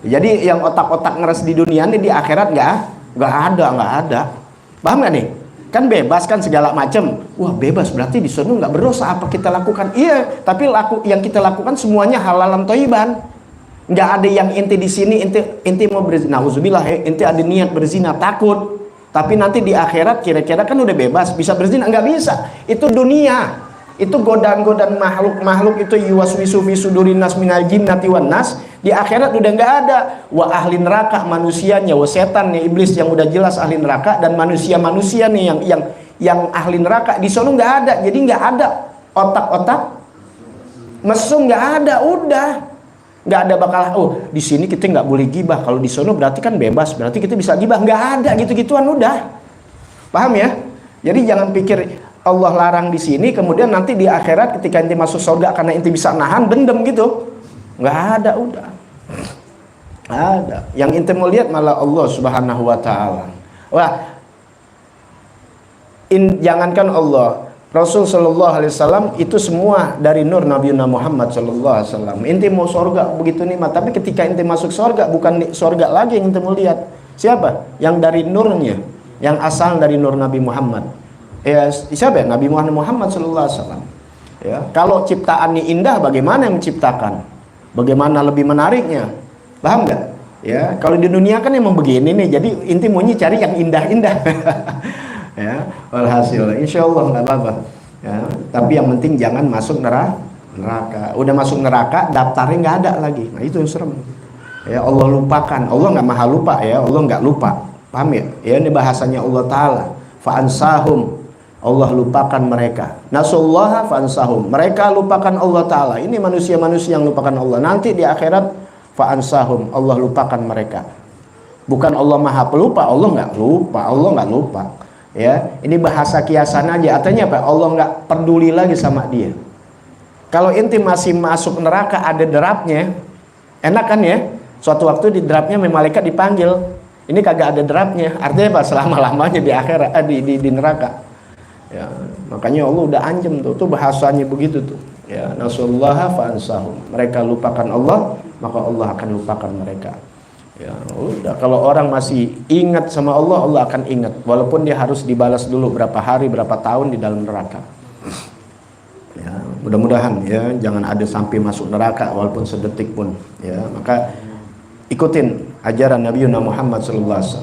Jadi yang otak-otak ngeres di dunia ini, di akhirat nggak ada. Paham nggak nih? Kan bebas kan segala macam. Wah, bebas berarti di sana nggak berdosa apa kita lakukan. Iya, tapi yang kita lakukan semuanya halalan thayyiban. Nggak ada yang inti di sini inti mau berzina, nauzubillah, inti ada niat berzina, takut. Tapi nanti di akhirat kira-kira kan udah bebas, bisa berzina? Nggak bisa. Itu dunia. Itu godaan-godaan makhluk itu yuwaswisu fi sudurin nas minal jinnati wan nas. Di akhirat udah nggak ada. Wa ahli neraka manusianya, wa setannya, iblis yang udah jelas ahli neraka, dan manusia nih yang ahli neraka di sono nggak ada. Jadi nggak ada otak-otak mesum, nggak ada, udah. Nggak ada bakal, oh di sini kita nggak boleh gibah, kalau di sono berarti kan bebas, berarti kita bisa gibah. Nggak ada gitu-gituan, udah. Paham ya? Jadi jangan pikir Allah larang di sini, kemudian nanti di akhirat ketika inti masuk surga karena inti bisa nahan dendam gitu. Nggak ada, udah. Ada. Yang inti mau lihat malah Allah Subhanahu wa Ta'ala. Wah, jangankan Allah, Rasul Shallallahu Alaihi Wasallam itu semua dari nur Nabi Muhammad Shallallahu Alaihi Wasallam. Inti mau surga begitu nikmat, tapi ketika inti masuk surga bukan surga lagi yang inti mau lihat. Siapa? Yang dari nurnya, yang asal dari nur Nabi Muhammad. Ya, siapa ya? Nabi Muhammad Shallallahu Alaihi Wasallam. Ya, kalau ciptaannya indah, bagaimana yang menciptakan? Bagaimana lebih menariknya? Paham nggak? Ya, kalau di dunia kan emang begini nih. Jadi inti maunya cari yang indah-indah. Ya, walhasil insya Allah nggak apa-apa ya, tapi yang penting jangan masuk neraka. Udah masuk neraka daftarnya nggak ada lagi, nah itu yang serem ya. Allah lupakan, Allah nggak maha lupa ya, Allah nggak lupa, paham ya? Ya, ini bahasanya Allah Ta'ala, fa'ansahum, Allah lupakan mereka, nasullaha fa'ansahum, mereka lupakan Allah Ta'ala. Ini manusia-manusia yang lupakan Allah, nanti di akhirat fa'ansahum, Allah lupakan mereka. Bukan Allah maha pelupa, Allah nggak lupa. Ya, ini bahasa kiasan aja. Artinya apa? Allah nggak peduli lagi sama dia. Kalau inti masih masuk neraka ada derapnya, enak kan ya? Suatu waktu di derapnya malaikat dipanggil. Ini kagak ada derapnya. Artinya apa? Selama-lamanya di akhirat, di neraka. Ya, makanya Allah udah anjem tuh. Tuh bahasanya begitu tuh. Ya, nasullaha fa'ansahum. Mereka lupakan Allah, maka Allah akan lupakan mereka. Ya, udah, kalau orang masih ingat sama Allah, Allah akan ingat walaupun dia harus dibalas dulu berapa hari, berapa tahun di dalam neraka. Ya, mudah-mudahan ya jangan ada sampai masuk neraka walaupun sedetik pun ya. Maka ikutin ajaran Nabi Muhammad SAW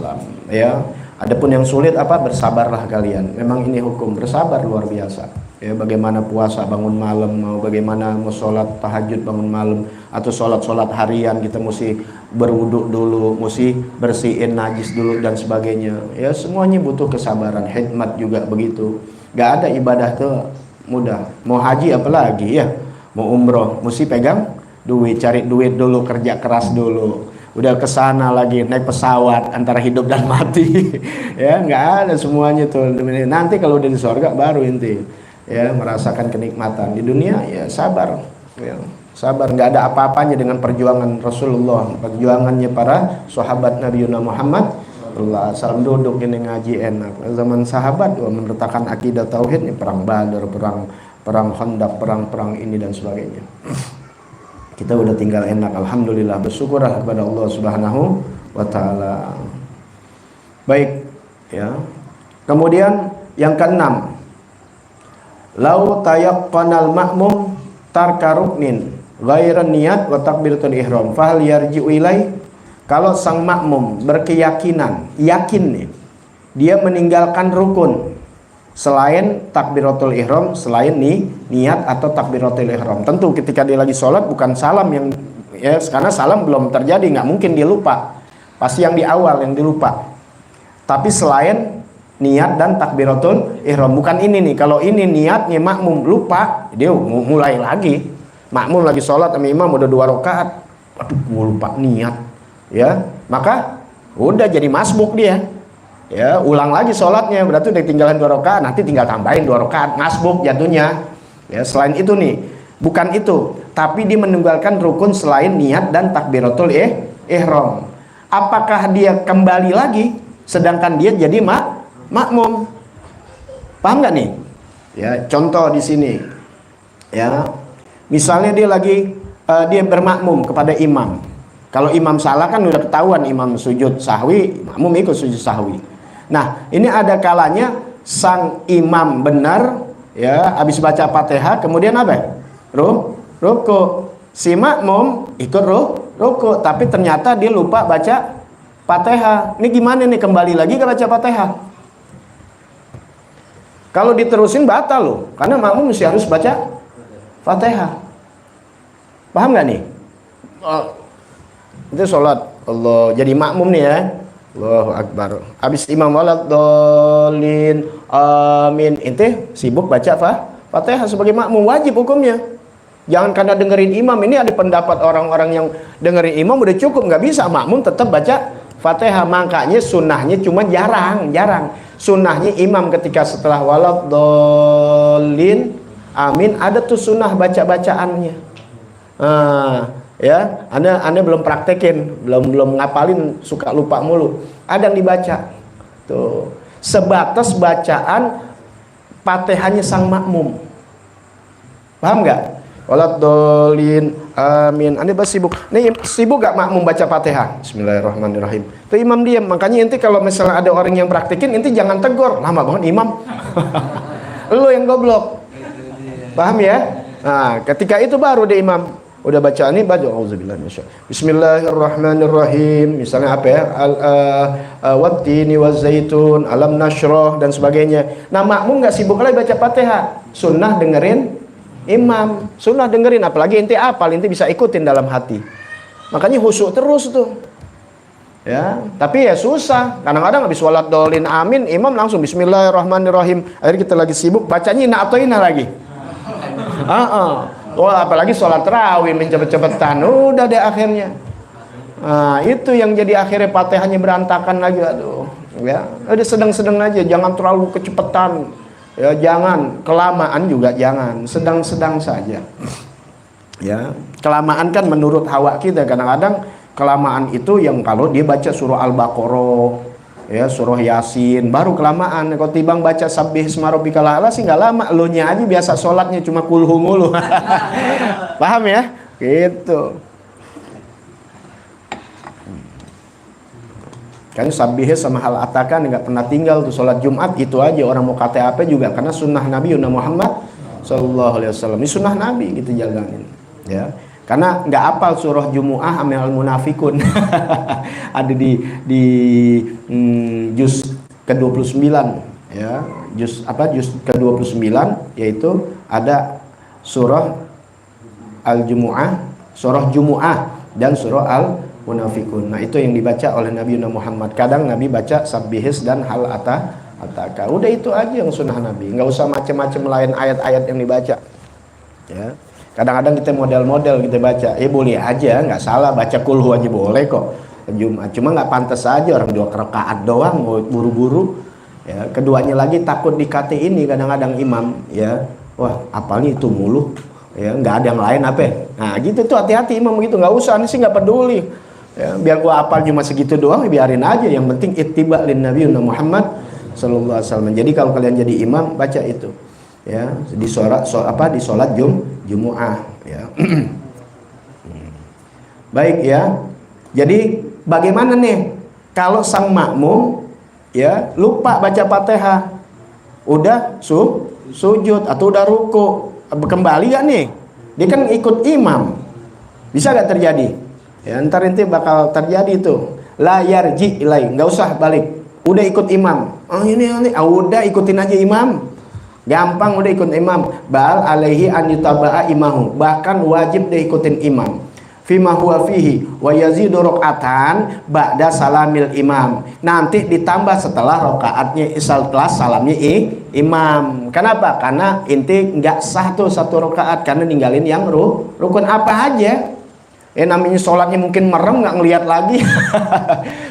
ya. Adapun yang sulit apa? Bersabarlah kalian. Memang ini hukum, bersabar luar biasa. Ya, bagaimana puasa bangun malam, bagaimana mau sholat tahajud bangun malam, atau sholat harian kita mesti berwuduk dulu, mesti bersihin najis dulu dan sebagainya. Ya, semuanya butuh kesabaran, hikmat juga begitu. Gak ada ibadah tuh mudah. Mau haji apalagi ya, mau umroh mesti pegang duit, cari duit dulu, kerja keras dulu. Udah kesana lagi naik pesawat antara hidup dan mati. Ya, nggak ada semuanya tuh. Nanti kalau udah di surga baru inti ya merasakan kenikmatan. Di dunia ya sabar ya, sabar. Nggak ada apa-apanya dengan perjuangan Rasulullah, perjuangannya para sahabat Nabi Muhammad sallallahu alaihi wasallam. Duduk ini ngaji enak. Zaman sahabat mengertakan akidah tauhid, ini perang Badar, perang Khandaq, perang ini dan sebagainya. Kita udah tinggal enak, alhamdulillah, bersyukurlah kepada Allah Subhanahu wa Ta'ala. Baik ya. Kemudian yang keenam, lau tayaqqanal ma'mum tarka ruknin ghairan niyat wa takbiratul ihram fahal yarji'u ilai. Kalau sang makmum berkeyakinan, yakin nih, dia meninggalkan rukun selain takbiratul ihram, selain niat atau takbiratul ihram. Tentu ketika dia lagi sholat bukan salam yang ya, karena salam belum terjadi, nggak mungkin dia lupa. Pasti yang di awal yang dilupa. Tapi selain niat dan takbiratul ihram, bukan ini nih. Kalau ini niatnya makmum lupa, dia mulai lagi. Makmum lagi sholat sama imam udah 2 rakaat, aduh gue lupa niat, ya maka udah jadi masbuk dia. Ya, ulang lagi sholatnya, berarti udah tinggalan 2 rakaat, nanti tinggal tambahin 2 rakaat, masbuk jatuhnya. Ya, selain itu nih, bukan itu, tapi dia meninggalkan rukun selain niat dan takbiratul ihram. Apakah dia kembali lagi sedangkan dia jadi makmum. Paham nggak nih? Ya, contoh di sini. Ya, misalnya dia lagi dia bermakmum kepada imam. Kalau imam salah kan udah ketahuan, imam sujud sahwi, makmum ikut sujud sahwi. Nah, ini ada kalanya sang imam benar, ya, habis baca Fatihah, kemudian apa? Ruku. Si makmum ikut ruku, tapi ternyata dia lupa baca Fatihah. Ini gimana nih, kembali lagi ke baca Fatihah? Kalau diterusin batal loh, karena makmum mesti harus baca Fatihah. Paham nggak nih? Itu sholat Allah jadi makmum nih ya. Allahu Akbar. Habis imam waladhdallin amin, ente sibuk baca Fatihah sebagai makmum, wajib hukumnya. Jangan karena dengerin imam. Ini ada pendapat orang-orang yang dengerin imam udah cukup, nggak bisa, makmum tetap baca Fatihah. Makanya sunnahnya cuma jarang. Sunnahnya imam ketika setelah waladhdallin amin ada tuh sunnah bacaannya. Ya, anda belum praktekin, belum ngapalin, suka lupa mulu. Ada yang dibaca tuh, sebatas bacaan Fatihahnya sang makmum. Paham nggak? Waladhdallin amin. Anda sibuk. Nih, sibuk gak makmum baca Fatihah? Bismillahirrahmanirrahim. Itu imam diam. Makanya inti kalau misalnya ada orang yang praktekin, inti jangan tegur. Lama banget imam. Lu yang goblok. Paham ya? Nah, ketika itu baru deh imam udah baca ini, baca auzubillahi minasyaitonir Bismillahirrahmanirrahim. Misalnya apa ya? Wattini wazaitun, alam nashrah dan sebagainya. Nah, makmum nggak sibuk lagi baca Fatihah. Sunnah dengerin imam. Sunnah dengerin, apalagi inti apal, inti bisa ikutin dalam hati. Makanya khusyuk terus tuh. Ya, tapi ya susah. Kadang-kadang habis waladhdallin amin, imam langsung bismillahirrahmanirrahim. Akhirnya kita lagi sibuk bacanya ina atau ina lagi. Wah, apalagi sholat tarawih cepet-cepetan, udah deh akhirnya. Nah, itu yang jadi akhirnya Fatihahnya berantakan lagi. Aduh, ya, udah sedang-sedang aja, jangan terlalu kecepetan. Ya, jangan kelamaan juga jangan, sedang-sedang saja. Ya, kelamaan kan menurut hawa kita, kadang-kadang kelamaan itu yang kalau dia baca surah Al-Baqarah, ya, surah Yasin, baru kelamaan. Kalau tibang baca Sabbih isma rabbikal a'la sih nggak lama. Lo nya aja biasa sholatnya cuma kulhu mulu. Paham ya? Gitu. Kan Sabbih sama hal atakan nggak pernah tinggal tuh sholat Jumat itu aja. Orang mau kata apa juga, karena sunnah Nabi Muhammad Sallallahu Alaihi Wasallam. Ini sunnah Nabi gitu jalanin. Ya. Karena nggak apal surah Jumu'ah Amel Munafikun. Ada di juz ke-29 ya. Juz ke-29 yaitu ada surah Al-Jumu'ah, surah Jumu'ah dan surah Al-Munafikun. Nah, itu yang dibaca oleh Nabi Muhammad. Kadang Nabi baca Sabbihis dan hal ataka. Udah itu aja yang sunnah Nabi. Nggak usah macam-macam lain ayat-ayat yang dibaca. Ya. Kadang-kadang kita model-model kita baca, boleh aja, nggak salah, baca kulhu aja boleh kok Jumat. Cuma nggak pantas aja orang 2 rakaat doang, mau buru-buru. Ya, keduanya lagi takut dikate ini kadang-kadang imam, ya, wah apalnya itu mulu, ya nggak ada yang lain apa? Nah gitu tuh, hati-hati imam gitu, nggak usah, ini sih nggak peduli. Ya, biar gua apal cuma segitu doang, biarin aja. Yang penting ittiba lin Nabi Muhammad Sallallahu Alaihi Wasallam. Jadi kalau kalian jadi imam baca itu. Ya, di sholat Jumu'ah ya. Baik ya. Jadi bagaimana nih kalau sang makmum ya lupa baca Fatihah, udah sujud atau udah ruku, kembali gak nih? Dia kan ikut imam, bisa gak terjadi? Ya, ntar nanti bakal terjadi itu la yarji ilai, nggak usah balik, udah ikut imam. Udah ikutin aja imam. Gampang, udah ikut imam. Bal alaihi an yutaba'a imahu, bahkan wajib dia ikutin imam. Fima huwa fihi wa yazidu rakaatan ba'da salamil imam. Nanti ditambah setelah rakaatnya, setelah salamnya imam. Kenapa? Karena inti nggak sah tuh 1 rakaat karena ninggalin yang rukun apa aja. Namanya sholatnya mungkin merem, nggak ngelihat lagi.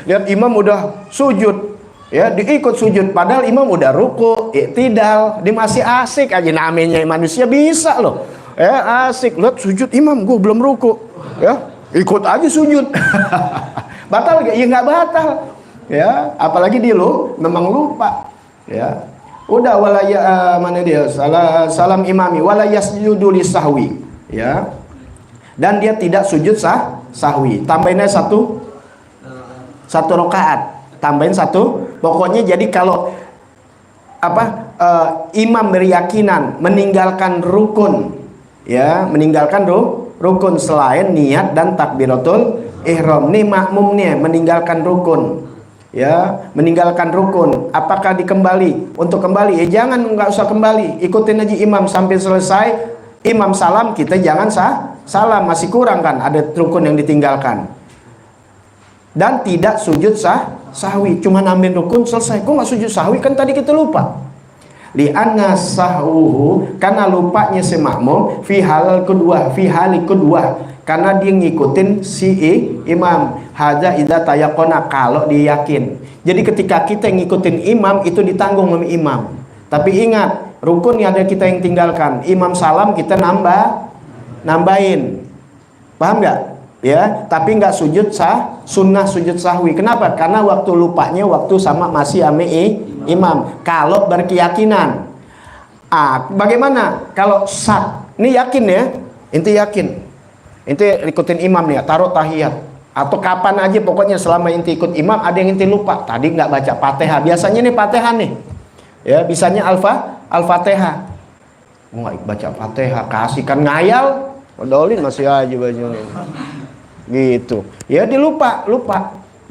Lihat imam udah sujud, ya diikut sujud, padahal imam udah ruku, iktidal, dia masih asik aja. Namanya manusia bisa loh, ya asik, lihat sujud imam, gue belum ruku, ya ikut aja sujud. Batal gak? Ya nggak batal, Ya, apalagi dia memang lupa. Ya. Udah mana dia? Salam imami wala yasjudu lisahwi. Ya. Dan dia tidak sujud sahwi. Tambahinnya satu rakaat. Tambahin satu. Pokoknya jadi kalau imam berkeyakinan meninggalkan rukun, ya, meninggalkan rukun selain niat dan takbiratul ihram. Nih makmumnya meninggalkan rukun, ya, meninggalkan rukun. Apakah dikembali? Untuk kembali, jangan, nggak usah kembali, ikutin aja imam sampai selesai. Imam salam, kita jangan salam, masih kurang kan, ada rukun yang ditinggalkan. Dan tidak sujud sahwi, cuma nambahin rukun selesai. Kok nggak sujud sahwi, kan tadi kita lupa. Li'anna sahwuhu, karena lupanya si makmum fi hal kedua, karena dia ngikutin si imam. Hadza idza tayaqona, kalau dia yakin. Jadi ketika kita ngikutin imam itu ditanggung oleh imam. Tapi ingat, rukun yang ada kita yang tinggalkan. Imam salam kita nambahin. Paham nggak? Ya, tapi nggak sujud sunnah sujud sahwi. Kenapa? Karena waktu lupanya waktu sama masih ame imam. Kalau berkeyakinan, bagaimana kalau ini yakin ya, inti yakin, inti ikutin imam nih, taruh tahiyat atau kapan aja, pokoknya selama inti ikut imam, ada yang inti lupa, tadi nggak baca Fatihah. Biasanya nih Fatihah nih, ya, bisanya Al-Fatihah. Nggak baca Fatihah, kasihkan ngayal, odolin masih aja bajunya. Gitu, ya dilupa.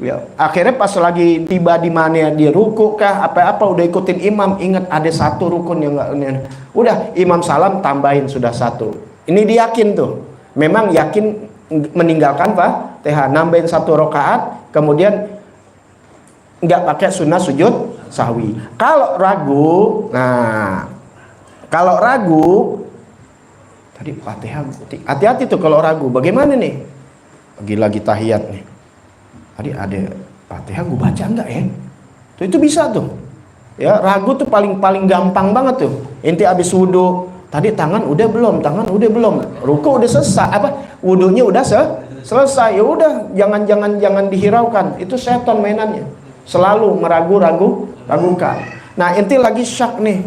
Ya, akhirnya pas lagi tiba di mana dia ruku kah apa udah ikutin imam, ingat ada satu rukun yang enggak, udah imam salam tambahin sudah satu. Ini diyakin tuh, memang yakin meninggalkan Fatihah, nambahin satu rakaat, kemudian nggak pakai sunnah sujud sahwi. Kalau ragu, tadi Fatihah, hati-hati tuh kalau ragu. Bagaimana nih? Lagi tahiyat nih, tadi ada Fatihah gue baca enggak ya? Itu bisa tuh. Ya, ragu tuh paling gampang banget tuh. Inti habis wudu, tadi tangan udah belum, ruku udah selesai, wudunya udah selesai. Ya udah, jangan dihiraukan. Itu setan mainannya. Selalu ragukan. Nah, inti lagi syak nih.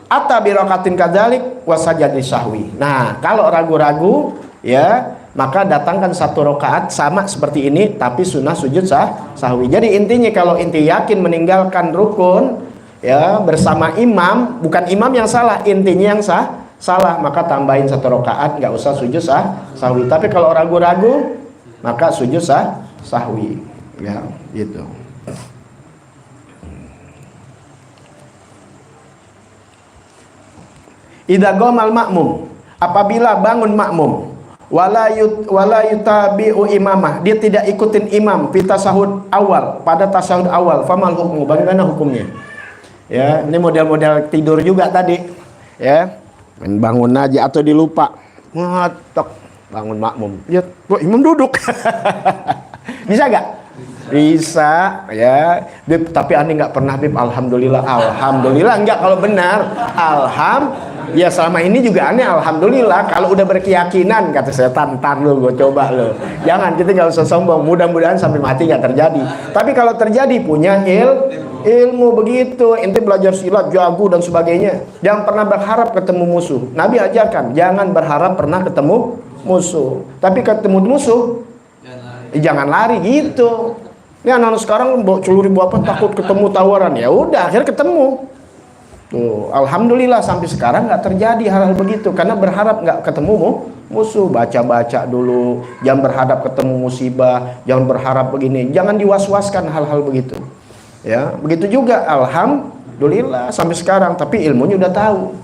Atta birakatin kadzalik wasajadi sahwi. Nah, kalau ragu-ragu, ya, maka datangkan satu rakaat sama seperti ini, tapi sunnah sujud sahwi. Jadi intinya kalau inti yakin meninggalkan rukun, ya, bersama imam, bukan imam yang salah, intinya yang salah, maka tambahin satu rakaat, nggak usah sujud sahwi. Tapi kalau ragu-ragu, maka sujud sahwi. Ya, gitu. Idza qamal makmum, apabila bangun makmum, wala yutabi'u imamah, dia tidak ikutin imam fi tasahud awal, pada tasahud awal, famal hukmu, bagaimana hukumnya? Ya, ini model-model tidur juga tadi, ya, bangun aja atau dilupa, matok bangun makmum, ya, kok imam duduk. Bisa gak? Bisa, ya. Bib, tapi aneh nggak pernah, Bib. Alhamdulillah enggak. Kalau benar, ya selama ini juga aneh, alhamdulillah. Kalau udah berkeyakinan, kata setan, ntar lu, gue coba lu. Jangan, kita nggak usah sombong. Mudah-mudahan sampai mati nggak terjadi. Tapi kalau terjadi, punya ilmu begitu. Ente belajar silat, jago dan sebagainya. Jangan pernah berharap ketemu musuh. Nabi ajarkan, jangan berharap pernah ketemu musuh. Tapi ketemu musuh, jangan lari gitu. Ini anak-anak sekarang celuri apa takut ketemu tawaran, ya udah akhirnya ketemu. Tuh, alhamdulillah sampai sekarang nggak terjadi hal-hal begitu karena berharap nggak ketemu musuh. Baca dulu, jangan berharap ketemu musibah, jangan berharap begini, jangan diwaswaskan hal-hal begitu. Ya, begitu juga alhamdulillah sampai sekarang, tapi ilmunya udah tahu.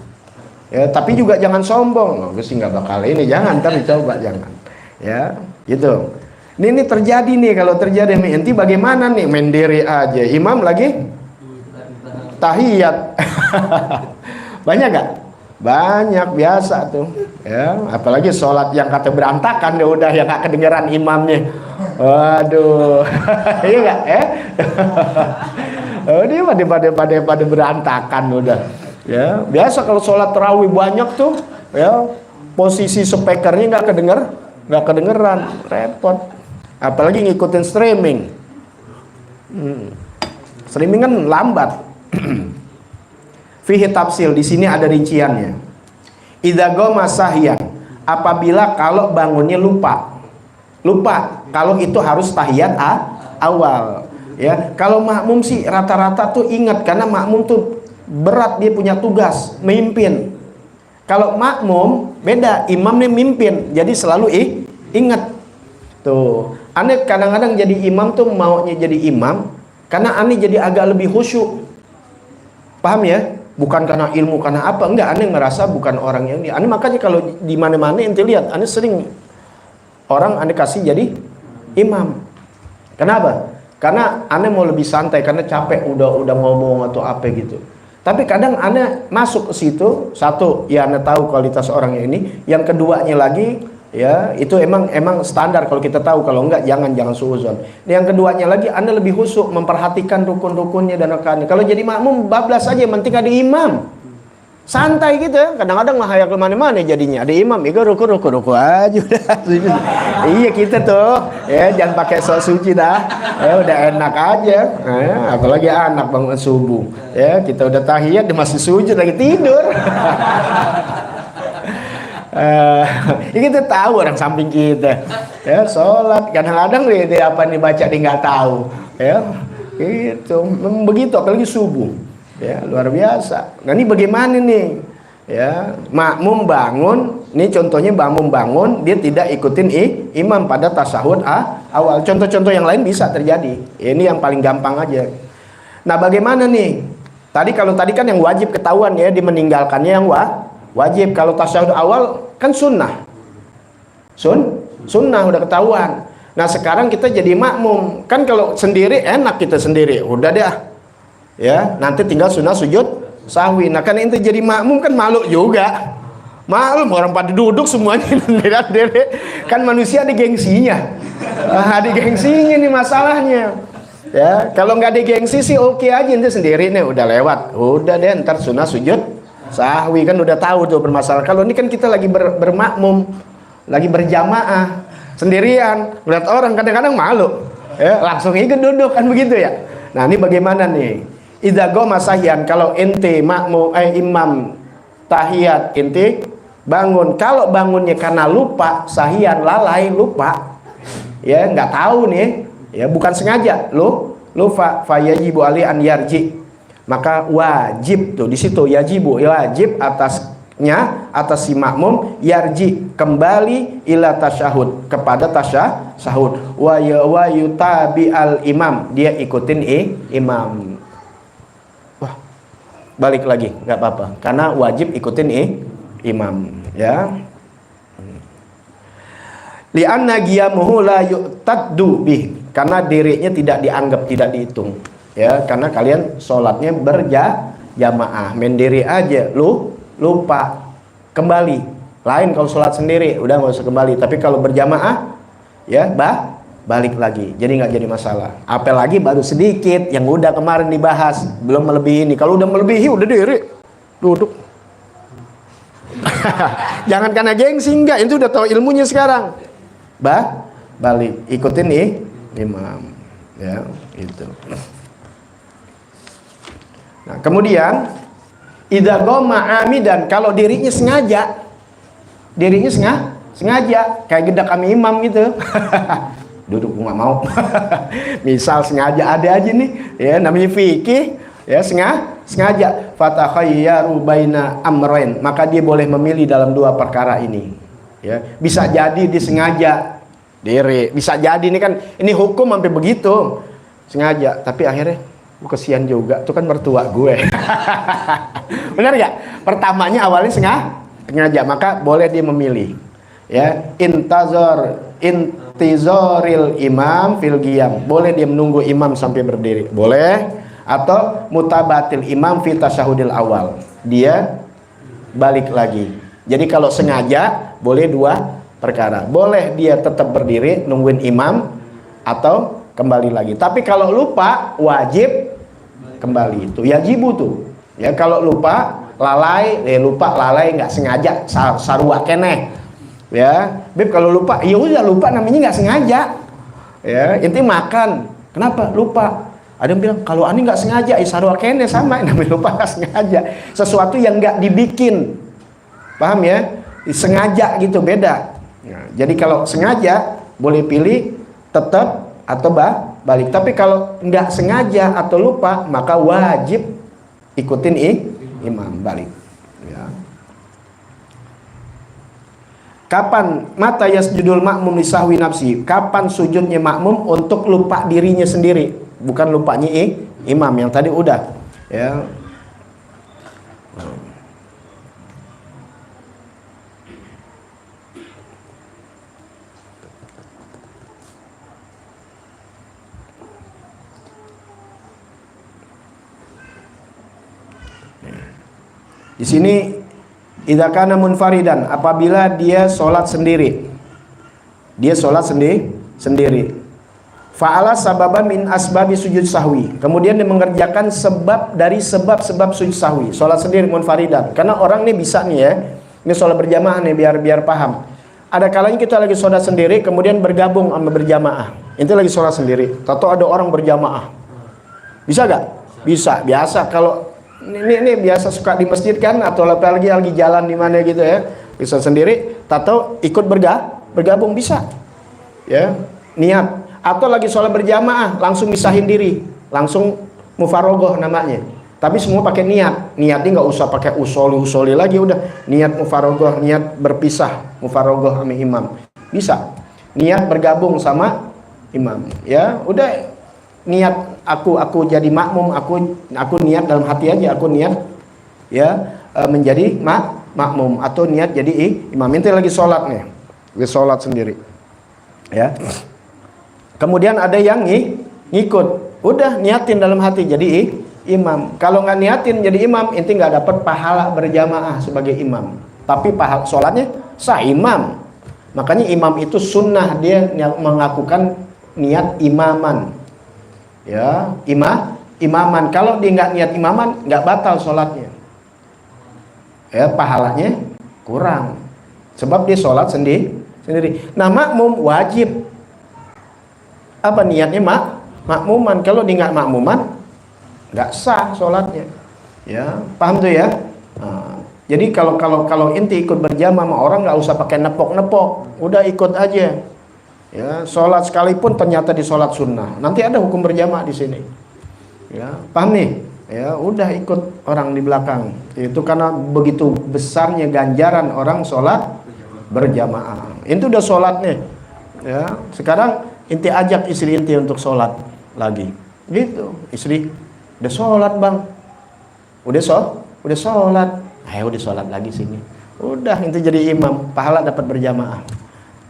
Ya, tapi juga jangan sombong. Gue sih nggak bakal ini, jangan, ntar dicoba, jangan. Ya, gitu. Ini terjadi nih, kalau terjadi nanti bagaimana nih, mendiri aja imam lagi tahiyat. Banyak gak? Banyak, biasa tuh, ya, apalagi sholat yang kata berantakan, ya udah, yang gak kedengeran imamnya, waduh. Iya gak? Dia pada berantakan udah, ya. Biasa kalau sholat tarawih banyak tuh, ya, posisi speakernya nggak kedengeran, repot. Apalagi ngikutin streaming, Streaming kan lambat. Fihi tafsil, di sini ada rinciannya. Idza qama sahyan, apabila kalau bangunnya lupa kalau itu harus tahiyat awal, ya. Kalau makmum sih rata-rata tuh ingat, karena makmum tuh berat, dia punya tugas memimpin. Kalau makmum beda, imamnya mimpin, jadi selalu ingat. Tuh, aneh kadang-kadang jadi imam tuh maunya jadi imam karena aneh jadi agak lebih khusyuk. Paham ya? Bukan karena ilmu, karena apa? Enggak, aneh merasa bukan orang yang aneh. Makanya kalau di mana-mana ente lihat, aneh sering orang aneh kasih jadi imam. Kenapa? Karena aneh mau lebih santai, karena capek udah ngomong atau apa gitu. Tapi kadang aneh masuk ke situ, satu, ya aneh tahu kualitas orang ini. Yang keduanya lagi, ya itu emang standar kalau kita tahu. Kalau enggak jangan suuzon. Yang keduanya lagi, anda lebih khusyuk memperhatikan rukun-rukunnya dan rekannya. Kalau jadi makmum bablas aja, penting ada imam, santai gitu ya. Kadang-kadang mah hayak kemana-mana jadinya ada imam, itu ruku aja udah. Iya kita tuh ya, jangan pakai sok suci dah ya, udah enak aja ya. Apalagi anak bangun subuh ya, kita udah tahiyat dia masih sujud lagi tidur. Ya kita tahu orang samping kita ya sholat, kadang-kadang dia apa nih baca dia nggak tahu ya, gitu begitu, apalagi subuh ya, luar biasa. Nah ini bagaimana nih ya, makmum bangun, ini contohnya makmum bangun dia tidak ikutin imam pada tasahud awal. Contoh-contoh yang lain bisa terjadi, ini yang paling gampang aja. Nah bagaimana nih, kalau tadi kan yang wajib ketahuan ya, dimeninggalkannya yang wajib. Kalau tasahud awal kan sunnah udah ketahuan. Nah sekarang kita jadi makmum, kan kalau sendiri enak, kita sendiri udah deh ya, nanti tinggal sunnah sujud sahwi. Nah kan itu jadi makmum kan malu juga, maklum orang pada duduk semuanya diri, kan manusia ada gengsinya. Ada gengsinya nih masalahnya ya. Kalau nggak ada gengsi sih oke aja, nanti sendiri nih udah lewat, udah deh ntar sunnah sujud sahwi, kan udah tahu tuh bermasalah. Kalau ini kan kita lagi bermakmum, lagi berjamaah sendirian, melihat orang kadang-kadang malu ya, langsung ikut duduk kan begitu ya. Nah ini bagaimana nih, idza qama sahyan, kalau ente makmum imam tahiyat, ente bangun, kalau bangunnya karena lupa, sahyan lalai, lupa ya, nggak tahu nih ya, bukan sengaja lupa, fayajibu ali an yarji, maka wajib tuh di situ, yajibu wajib atas si makmum, yarji kembali ila tasyahud, kepada tasyahud, wa yutabi al imam, dia ikutin imam. Wah, balik lagi nggak apa-apa, karena wajib ikutin imam ya. Li'anna qiyamuhu la yu'taddu bih, karena dirinya tidak dianggap, tidak dihitung ya, karena kalian sholatnya berjamaah, mendiri aja lupa kembali. Lain kalau sholat sendiri udah nggak usah kembali, tapi kalau berjamaah ya balik lagi, jadi nggak jadi masalah. Apalagi baru sedikit yang udah kemarin dibahas, belum melebihi ini. Kalau udah melebihi udah diri duduk. Jangan karena gengsi, enggak, itu udah tahu ilmunya sekarang. Balik ikutin imam ya, itu. Nah, kemudian idza qama amidan, kalau dirinya sengaja kayak gedak kami imam gitu. Duduk nggak mau. Misal sengaja ada aja nih ya, namanya fikih ya, sengaja fatakhayyaru baina amrain, maka dia boleh memilih dalam dua perkara ini ya. Bisa jadi disengaja diri, bisa jadi ini kan, ini hukum sampai begitu, sengaja, tapi akhirnya kesian juga, itu kan mertua gue. Benar gak? Pertamanya awalnya sengaja, maka boleh dia memilih ya. Intizoril imam fil qiyam, boleh dia menunggu imam sampai berdiri, boleh. Atau mutabatil imam fi tasyahudil awal, dia balik lagi. Jadi kalau sengaja boleh dua perkara, boleh dia tetap berdiri nungguin imam atau kembali lagi. Tapi kalau lupa wajib kembali, itu yajibu tuh ya. Kalau lupa lalai nggak sengaja, sarua keneh ya. Beb kalau lupa ya udah lupa, namanya nggak sengaja ya. Inti makan, kenapa lupa Ada yang bilang kalau ani nggak sengaja, isarwa kene sama, namanya lupa nggak sengaja. Sesuatu yang nggak dibikin, paham ya? Sengaja gitu beda. Nah, jadi kalau sengaja boleh pilih tetap atau balik. Tapi kalau nggak sengaja atau lupa maka wajib ikutin imam balik. Ya. Kapan mata yasjudul makmum li sahwi nafsi? Kapan sujudnya makmum untuk lupa dirinya sendiri, bukan lupanya imam yang tadi udah. Ya. Di sini idza kana munfaridan, apabila dia sholat sendiri. Dia sholat sendiri. Fa'ala sababan min asbabi sujud sahwi. Kemudian dia mengerjakan sebab dari sebab-sebab sujud sahwi. Sholat sendiri munfaridan. Karena orang ini bisa nih ya. Ini sholat berjamaah nih biar paham. Ada kalanya kita lagi sholat sendiri kemudian bergabung sama berjamaah. Itu lagi sholat sendiri. Tahu ada orang berjamaah. Bisa gak? Bisa. Biasa kalau ini biasa suka di masjid kan, atau lagi jalan di mana gitu ya, bisa sendiri, tato ikut bergabung bisa, ya niat, atau lagi sholat berjamaah langsung misahin diri, langsung mufarogoh namanya, tapi semua pakai niatnya nggak usah pakai usoli lagi, udah niat mufarogoh, niat berpisah mufarogoh sama imam, bisa niat bergabung sama imam, ya udah niat aku jadi makmum, aku niat dalam hati aja, aku niat ya menjadi makmum, atau niat jadi imam. Itu lagi sholat nih, lagi sholat sendiri ya. Kemudian ada yang ngikut, udah niatin dalam hati jadi imam. Kalau nggak niatin jadi imam, inti nggak dapat pahala berjamaah sebagai imam, tapi pahala sholatnya sah imam. Makanya imam itu sunnah, dia melakukan niat imaman. Ya, imaman. Kalau dia nggak niat imaman, nggak batal sholatnya. Ya, pahalanya kurang. Sebab dia sholat sendiri. Nah, makmum wajib. Apa niatnya makmuman? Kalau dia nggak makmuman, nggak sah sholatnya. Ya, paham tuh ya? Nah, jadi kalau inti ikut berjamaah sama orang nggak usah pakai nepok-nepok, udah ikut aja. Ya, sholat sekalipun ternyata di sholat sunnah, nanti ada hukum berjamaah di sini. Ya, paham nih? Ya, udah ikut orang di belakang. Itu karena begitu besarnya ganjaran orang sholat berjamaah. Itu udah sholat nih. Ya, sekarang inti ajak istri inti untuk sholat lagi. Gitu, istri udah sholat bang, udah sholat. Ayo udah sholat lagi sini. Udah inti jadi imam, pahala dapat berjamaah.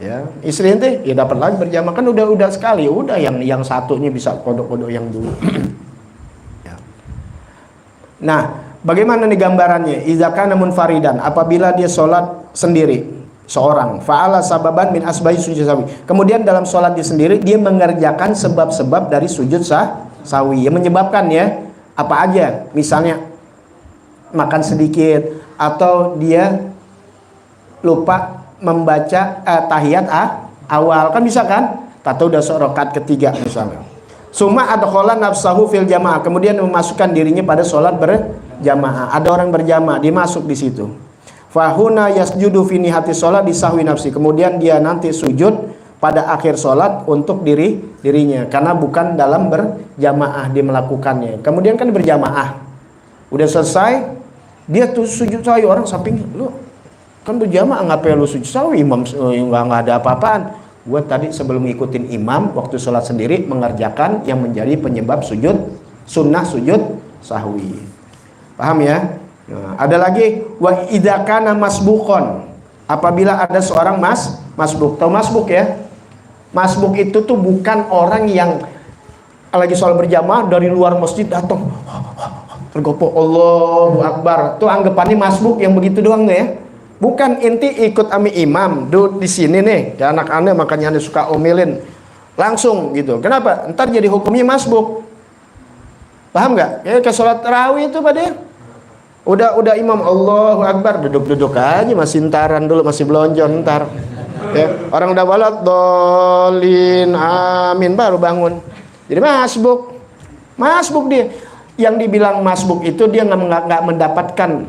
Ya, istri ente ya dapat lagi berjamaah, kan udah sekali, udah yang satunya bisa kodok-kodok yang dulu. Ya. Nah, bagaimana nih gambarannya? Idza kana munfaridan, apabila dia sholat sendiri, seorang, fa'ala sababan min asbahi sujud sahwi. Kemudian dalam sholat dia sendiri, dia mengerjakan sebab-sebab dari sujud sahwi yang menyebabkan ya apa aja, misalnya makan sedikit, atau dia lupa membaca tahiyat awal, kan bisa kan? Atau udah rakaat ketiga misalnya. Summa adkhala nafsahu fil jamaah, kemudian memasukkan dirinya pada sholat berjamaah. Ada orang berjamaah, dia masuk di situ. Fahuna yasjudu fi nihati sholat disahwi nafsi. Kemudian dia nanti sujud pada akhir sholat untuk dirinya, karena bukan dalam berjamaah dia melakukannya. Kemudian kan berjamaah, udah selesai, dia tuh sujud sahwi, orang sampingnya, lu kan berjamaah ngapain lu sujud sahwi, imam nggak ada apa-apaan. Gue tadi sebelum ngikutin imam waktu sholat sendiri mengerjakan yang menjadi penyebab sujud sunnah sujud sahwi. Paham ya? Nah, ada lagi wa idza kana masbuqon, apabila ada seorang masbuk. Tahu masbuk ya? Masbuk itu tuh bukan orang yang lagi sholat berjamaah dari luar masjid datang tergopoh Allahu Akbar. Tuh anggapannya masbuk yang begitu doang ya. Bukan, inti ikut ami imam, duduk di sini nih, ya anak aneh makanya anda suka omelin langsung gitu. Kenapa? Ntar jadi hukumnya masbuk. Paham nggak? Ya ke sholat tarawih itu pada udah imam Allahu Akbar, duduk aja, masih ntaran dulu, masih belonjon ntar. Ya, orang udah balat dolin amin baru bangun. Jadi masbuk Masbuk dia. Yang dibilang masbuk itu dia nggak mendapatkan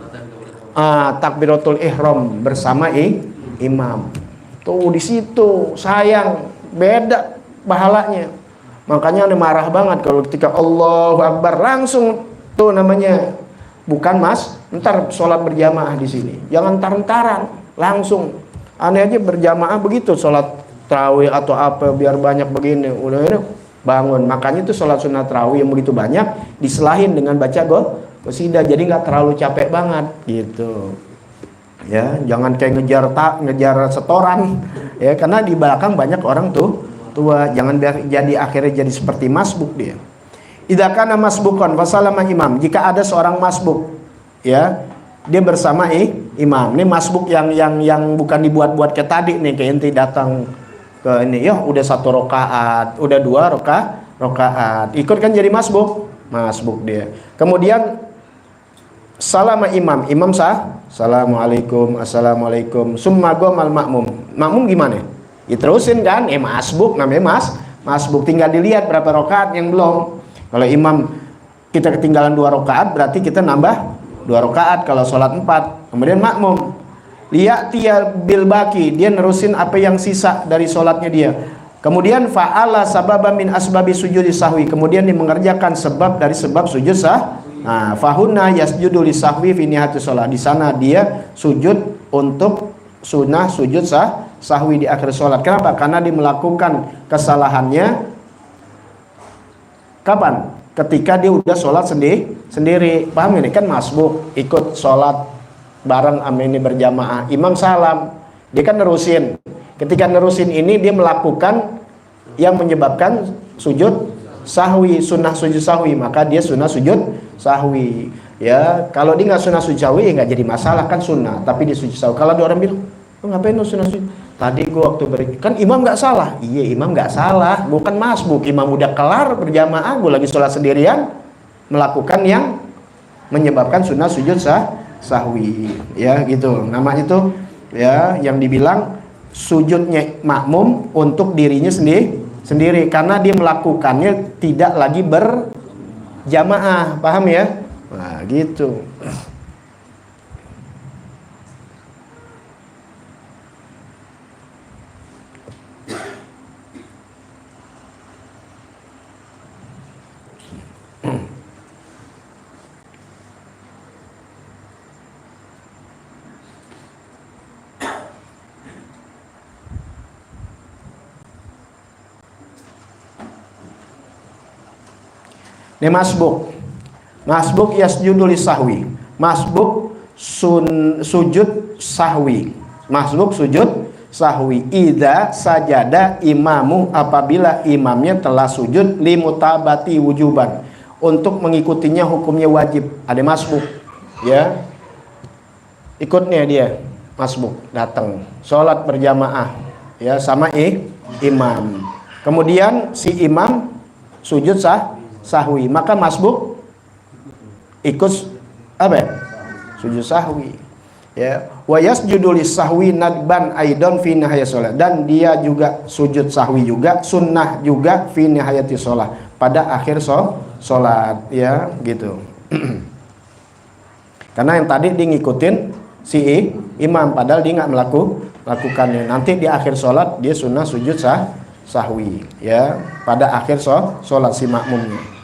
takbiratul ihram bersama imam. Tuh di situ sayang, beda pahalanya. Makanya dia marah banget kalau ketika Allahu Akbar langsung tuh namanya bukan ntar sholat berjamaah di sini. Jangan ntar-ntaran, langsung. Aneh aja berjamaah begitu sholat tarawih atau apa biar banyak begini. Udah ini bangun. Makanya itu sholat sunat tarawih yang begitu banyak diselahin dengan baca qasidah. Jadi nggak terlalu capek banget gitu. Ya, jangan kayak ngejar setoran ya, karena di belakang banyak orang tua. Jangan biar jadi akhirnya jadi seperti masbuk dia. Idza kana masbukan fasalama imam. Jika ada seorang masbuk ya, dia bersama imam. Ini masbuk yang bukan dibuat-buat kayak tadi nih, kayak ente datang ke ini ya udah 1 rakaat, udah 2 rakaat. Ikut kan jadi masbuk dia. Kemudian salama imam sah, assalamualaikum, assalamualaikum. Summa gomal makmum. Makmum gimana? Ya terusin kan, masbuk namanya masbuk. Tinggal dilihat berapa rakaat yang belum. Kalau imam kita ketinggalan 2 rakaat, berarti kita nambah 2 rakaat kalau sholat 4. Kemudian makmum lihat dia bil baki, dia nerusin apa yang sisa dari sholatnya dia. Kemudian fa'ala sababa min asbabi sujudi sahwi. Kemudian dia mengerjakan sebab dari sebab sujud sah. Nah, fahunna yasjudu li sahwi fi nihati sholat. Di sana dia sujud untuk sunnah sujud sahwi di akhir sholat. Kenapa? Karena dia melakukan kesalahannya kapan? Ketika dia udah sholat sendiri. Paham ini kan masbuk, ikut sholat bareng ini berjamaah. Imam salam, dia kan nerusin. Ketika nerusin ini dia melakukan yang menyebabkan sujud sahwi, sunnah sujud sahwi, maka dia sunnah sujud sahwi. Ya, kalau dia nggak sunnah sujud sahwi ya nggak jadi masalah kan sunnah, tapi dia sujud sahwi. Kalau ada orang bilang, ngapain lu sunnah sujud? Tadi gua waktu kan imam nggak salah. Iya, imam nggak salah, bukan masbuk. Imam udah kelar berjamaah, gua lagi sholat sendirian melakukan yang menyebabkan sunnah sujud sahwi. Ya gitu. Namanya tuh ya yang dibilang sujudnya makmum untuk dirinya sendiri karena dia melakukannya tidak lagi berjamaah. Paham ya? Nah, gitu. Ini masbuk yasjudu lisahwi. Masbuk sujud sahwi. Masbuk sujud sahwi. Idza sajada imamu, apabila imamnya telah sujud limutabati wujuban, untuk mengikutinya hukumnya wajib. Ada masbuk ya, ikutnya dia masbuk, datang sholat berjamaah ya sama imam. Kemudian si imam sujud sahwi, maka masbuk ikut apa ya? Sujud sahwi ya. Wa yasjudu lis-sahwi nadban aidan fi nihayati shalah, dan dia juga sujud sahwi juga sunnah juga fi nihayati shalah, pada akhir sholat ya gitu. Karena yang tadi dia ngikutin si imam padahal dia nggak melakukannya. Nanti di akhir sholat dia sunnah sujud sahwi ya, pada akhir sholat si makmumnya.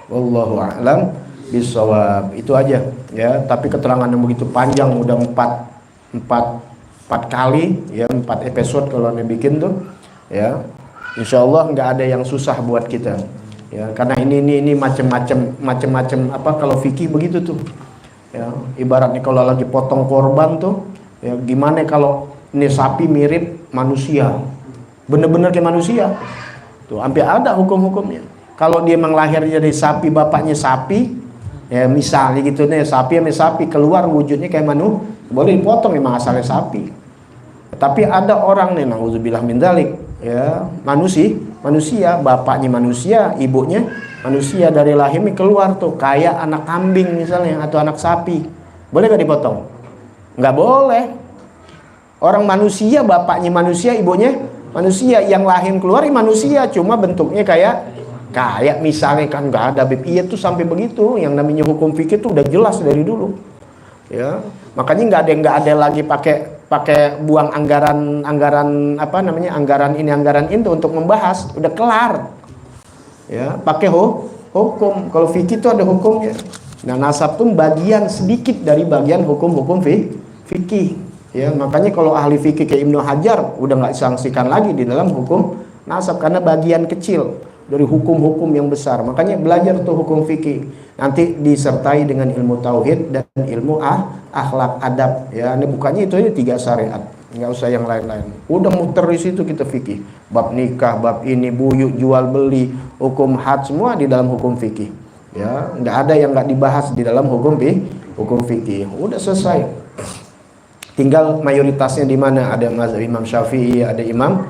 Wallahu a'lam bishawab. Itu aja ya, tapi keterangan yang begitu panjang, udah 4 kali ya, 4 episode kalau anda bikin tuh ya. Insyaallah nggak ada yang susah buat kita ya, karena ini macam-macam apa, kalau fikih begitu tuh ya. Ibaratnya kalau lagi potong korban tuh ya, gimana kalau ini sapi mirip manusia, bener-bener kayak manusia tuh, hampir ada hukum-hukumnya. Kalau dia memang lahir dari sapi, bapaknya sapi ya, misalnya gitu nih, sapi sama sapi keluar wujudnya kayak manusia, boleh dipotong, memang asalnya sapi. Tapi ada orang nih, nauzubillah min dzalik ya, manusia, bapaknya manusia, ibunya manusia, dari lahirnya keluar tuh kayak anak kambing misalnya atau anak sapi, boleh gak dipotong? Nggak boleh. Orang manusia, bapaknya manusia, ibunya manusia, yang lahir keluar manusia, cuma bentuknya kayak misalnya kan nggak ada beb. Iya tuh sampai begitu. Yang namanya hukum fikih tuh udah jelas dari dulu. Ya, makanya nggak ada lagi pakai buang anggaran apa namanya, anggaran itu untuk membahas, udah kelar. Ya, pakai hukum. Kalau fikih itu ada hukumnya. Nah, nasab itu bagian sedikit dari bagian hukum-hukum fikih. Ya, makanya kalau ahli fikih kayak Ibnu Hajar udah nggak disangsikan lagi di dalam hukum nasab karena bagian kecil dari hukum-hukum yang besar. Makanya belajar tuh hukum fikih. Nanti disertai dengan ilmu tauhid dan ilmu akhlak adab. Ya, ini bukannya ini 3 syariat. Nggak usah yang lain-lain. Udah muter di situ kita fikih. Bab nikah, bab ini, buyut, jual beli, hukum had, semua di dalam hukum fikih. Ya, nggak ada yang nggak dibahas di dalam hukum fikih. Udah selesai. Tinggal mayoritasnya di mana? Ada mazhab Imam Syafi'i, ada Imam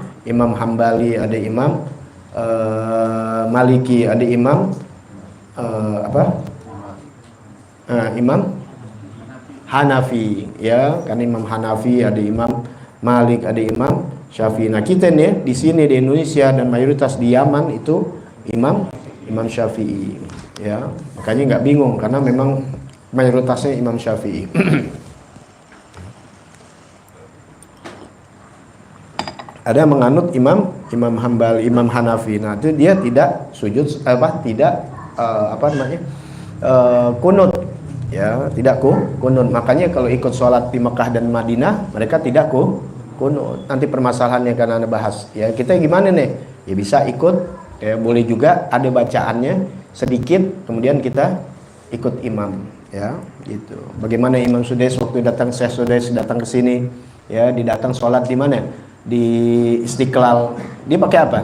Hambali, ada Imam Maliki, ada Imam Imam Hanafi, ya kan, Imam Hanafi, ada Imam Malik, ada Imam Syafi'i. Nah, kita nih di sini di Indonesia dan mayoritas di Yaman itu Imam Syafi'i, ya. Makanya nggak bingung karena memang mayoritasnya Imam Syafi'i. Ada yang menganut Imam Hambali, Imam Hanafi. Nah, itu dia tidak sujud kunut, ya, tidak kunut. Makanya kalau ikut sholat di Mekah dan Madinah, mereka tidak kunut. Nanti permasalahannya karena Anda bahas. Ya, kita gimana nih? Ya bisa ikut, ya boleh juga ada bacaannya sedikit, kemudian kita ikut imam, ya, gitu. Bagaimana Imam Sudais waktu datang, Syekh Sudais datang ke sini, ya, didatang sholat di mana? Di Istiqlal. Dia pakai apa?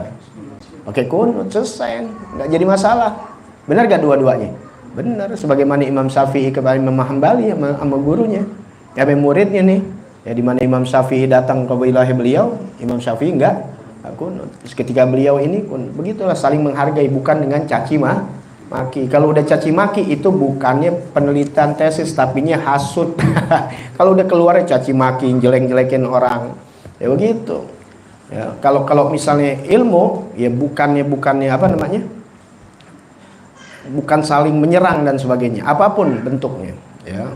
Pakai kunut, selesai, nggak jadi masalah. Benar gak dua-duanya? Benar. Sebagaimana Imam Syafi'i kepada Imam Hambali sama gurunya, ya, muridnya nih. Ya, di mana Imam Syafi'i datang ke wilayah beliau, Imam Syafi'i enggak kunut. Ketika beliau ini begitulah saling menghargai, bukan dengan caci maki. Kalau udah caci maki itu bukannya penelitian tesis, tapinya hasut. Kalau udah keluarnya caci maki, jelek-jelekin orang, ya begitu. Ya, kalau misalnya ilmu, ya bukannya apa namanya? Bukan saling menyerang dan sebagainya, apapun bentuknya, ya.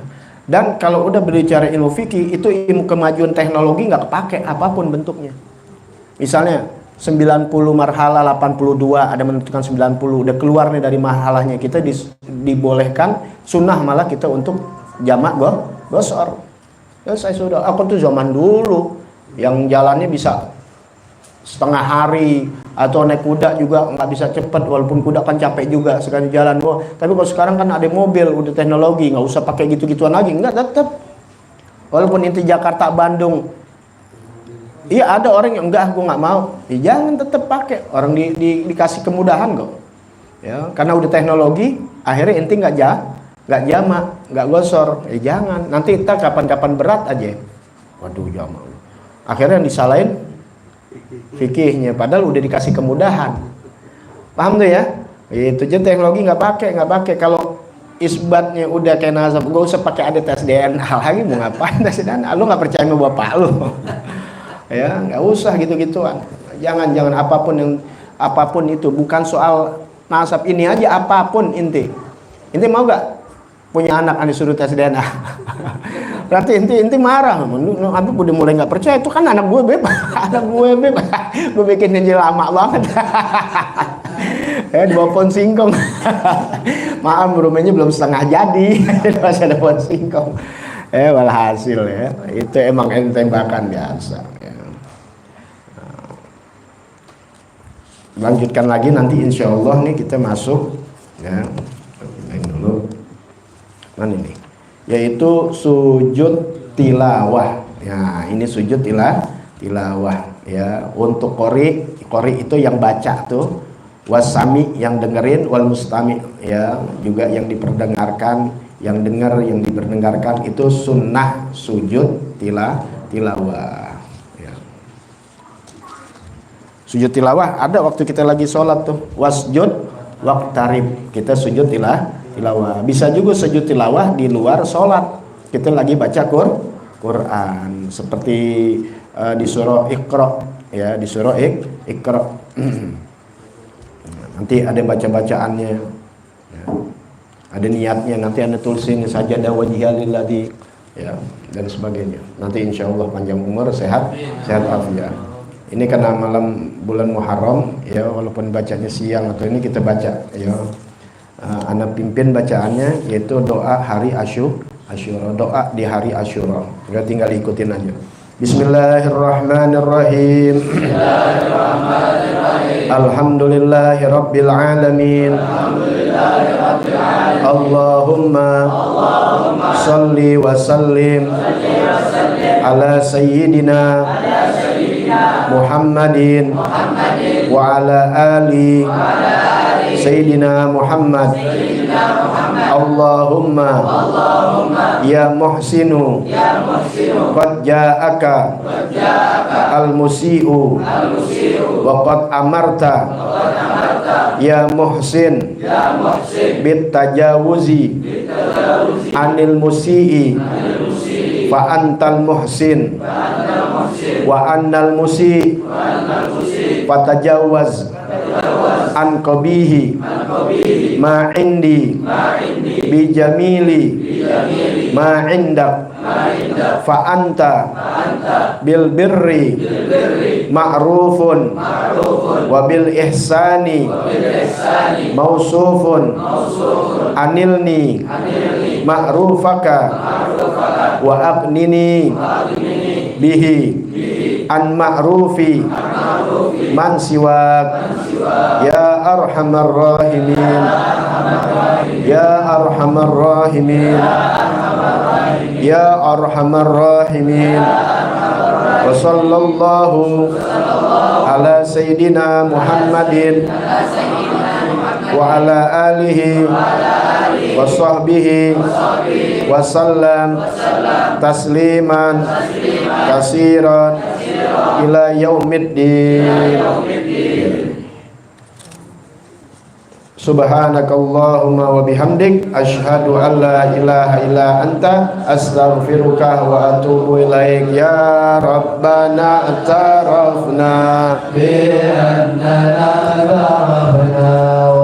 Dan kalau udah berbicara ilmu fikih, itu ilmu kemajuan teknologi nggak kepake apapun bentuknya. Misalnya 90 marhalah, 82 ada menentukan 90, udah keluar nih dari marhalahnya, kita dibolehkan sunnah malah kita untuk jamak gosor. Ya, saya sudah, aku tuh zaman dulu yang jalannya bisa setengah hari, atau naik kuda juga nggak bisa cepat, walaupun kuda kan capek juga sekali jalan. Tapi kalau sekarang kan ada mobil, udah teknologi, nggak usah pakai gitu-gituan lagi. Nggak, tetap walaupun inti Jakarta Bandung, iya ada orang yang enggak, aku nggak mau, ya jangan, tetap pakai. Orang dikasih kemudahan kok, ya, karena udah teknologi. Akhirnya inti nggak jamak, nggak gosor, ya jangan. Nanti kita kapan-kapan berat aja, waduh jamak. Akhirnya yang disalahin fikihnya, padahal udah dikasih kemudahan. Paham tuh ya? Itu aja teknologi nggak pakai. Kalau isbatnya udah kayak nasab, gak usah pakai ada tes DNA lagi. Mau ngapain tes DNA? Lu nggak percaya sama bapak lu? Ya, nggak usah gitu-gituan. Jangan apapun itu, bukan soal nasab ini aja, apapun inti mau nggak punya anak disuruh tes DNA? Berarti inti marah. Habib udah mulai nggak percaya, itu kan anak gue beb. Gue bikin janji lama banget. Ya, di bawah pohon singkong. Maaf, rumahnya belum setengah jadi. Masih ada pohon singkong. Walhasil ya, itu emang tembakan biasa. Ya. Lanjutkan lagi nanti insya Allah nih kita masuk. Ya, main dulu. Mana ini? Yaitu sujud tilawah. Ya, ini sujud tilawah, ya. Untuk qori itu yang baca tuh, wasami yang dengerin, wal mustami, ya, juga yang diperdengarkan, yang dengar, yang diperdengarkan, itu sunnah sujud tilawah, ya. Sujud tilawah ada waktu kita lagi sholat tuh, wasjud waqtarib, kita sujud tilawah. Bisa juga sujud tilawah di luar sholat, kita lagi baca Quran seperti di surah Iqra ya, di surah Iqra. Nanti ada baca-bacaannya ya. Ada niatnya, nanti Anda tulisin sajadah wajhiyal lilladzi ya, dan sebagainya. Nanti insyaallah panjang umur, sehat afiat. Ini karena malam bulan Muharram ya, walaupun bacanya siang atau ini kita baca ya. Anda pimpin bacaannya yaitu doa hari Asyura, doa di hari Asyura. Kita tinggal ikutin aja. Bismillahirrahmanirrahim. Alhamdulillahirabbil alamin. Allahumma shalli wa sallim ala sayyidina Muhammadin wa ala ali sayyidina Muhammad. Allahumma ya muhsinu qad ja'aka al-musi'u wa qad amarta ya muhsin bit tajawuzi anil musi'i fa antal muhsin wa annal musi' fatajawaz an qabihi ma indi bi jamili ma indak fa anta bil birri ma'rufun wa bil ihsani mausufun anilni ma'rufaka wa aqnini bihi an ma'rufi man siwak ya arhamar rahimin ya arhamar rahimin ya arhamar rahimin. Wa sallallahu ala sayyidina Muhammadin wa ala alihi wa sahbihi wa sallam tasliman kasiran ila yaumiddin. Subhanakallahumma wa bihamdik asyhadu an la ilaha illa anta astaghfiruka wa atubu ilaik. Ya Rabbana atarafna bi annana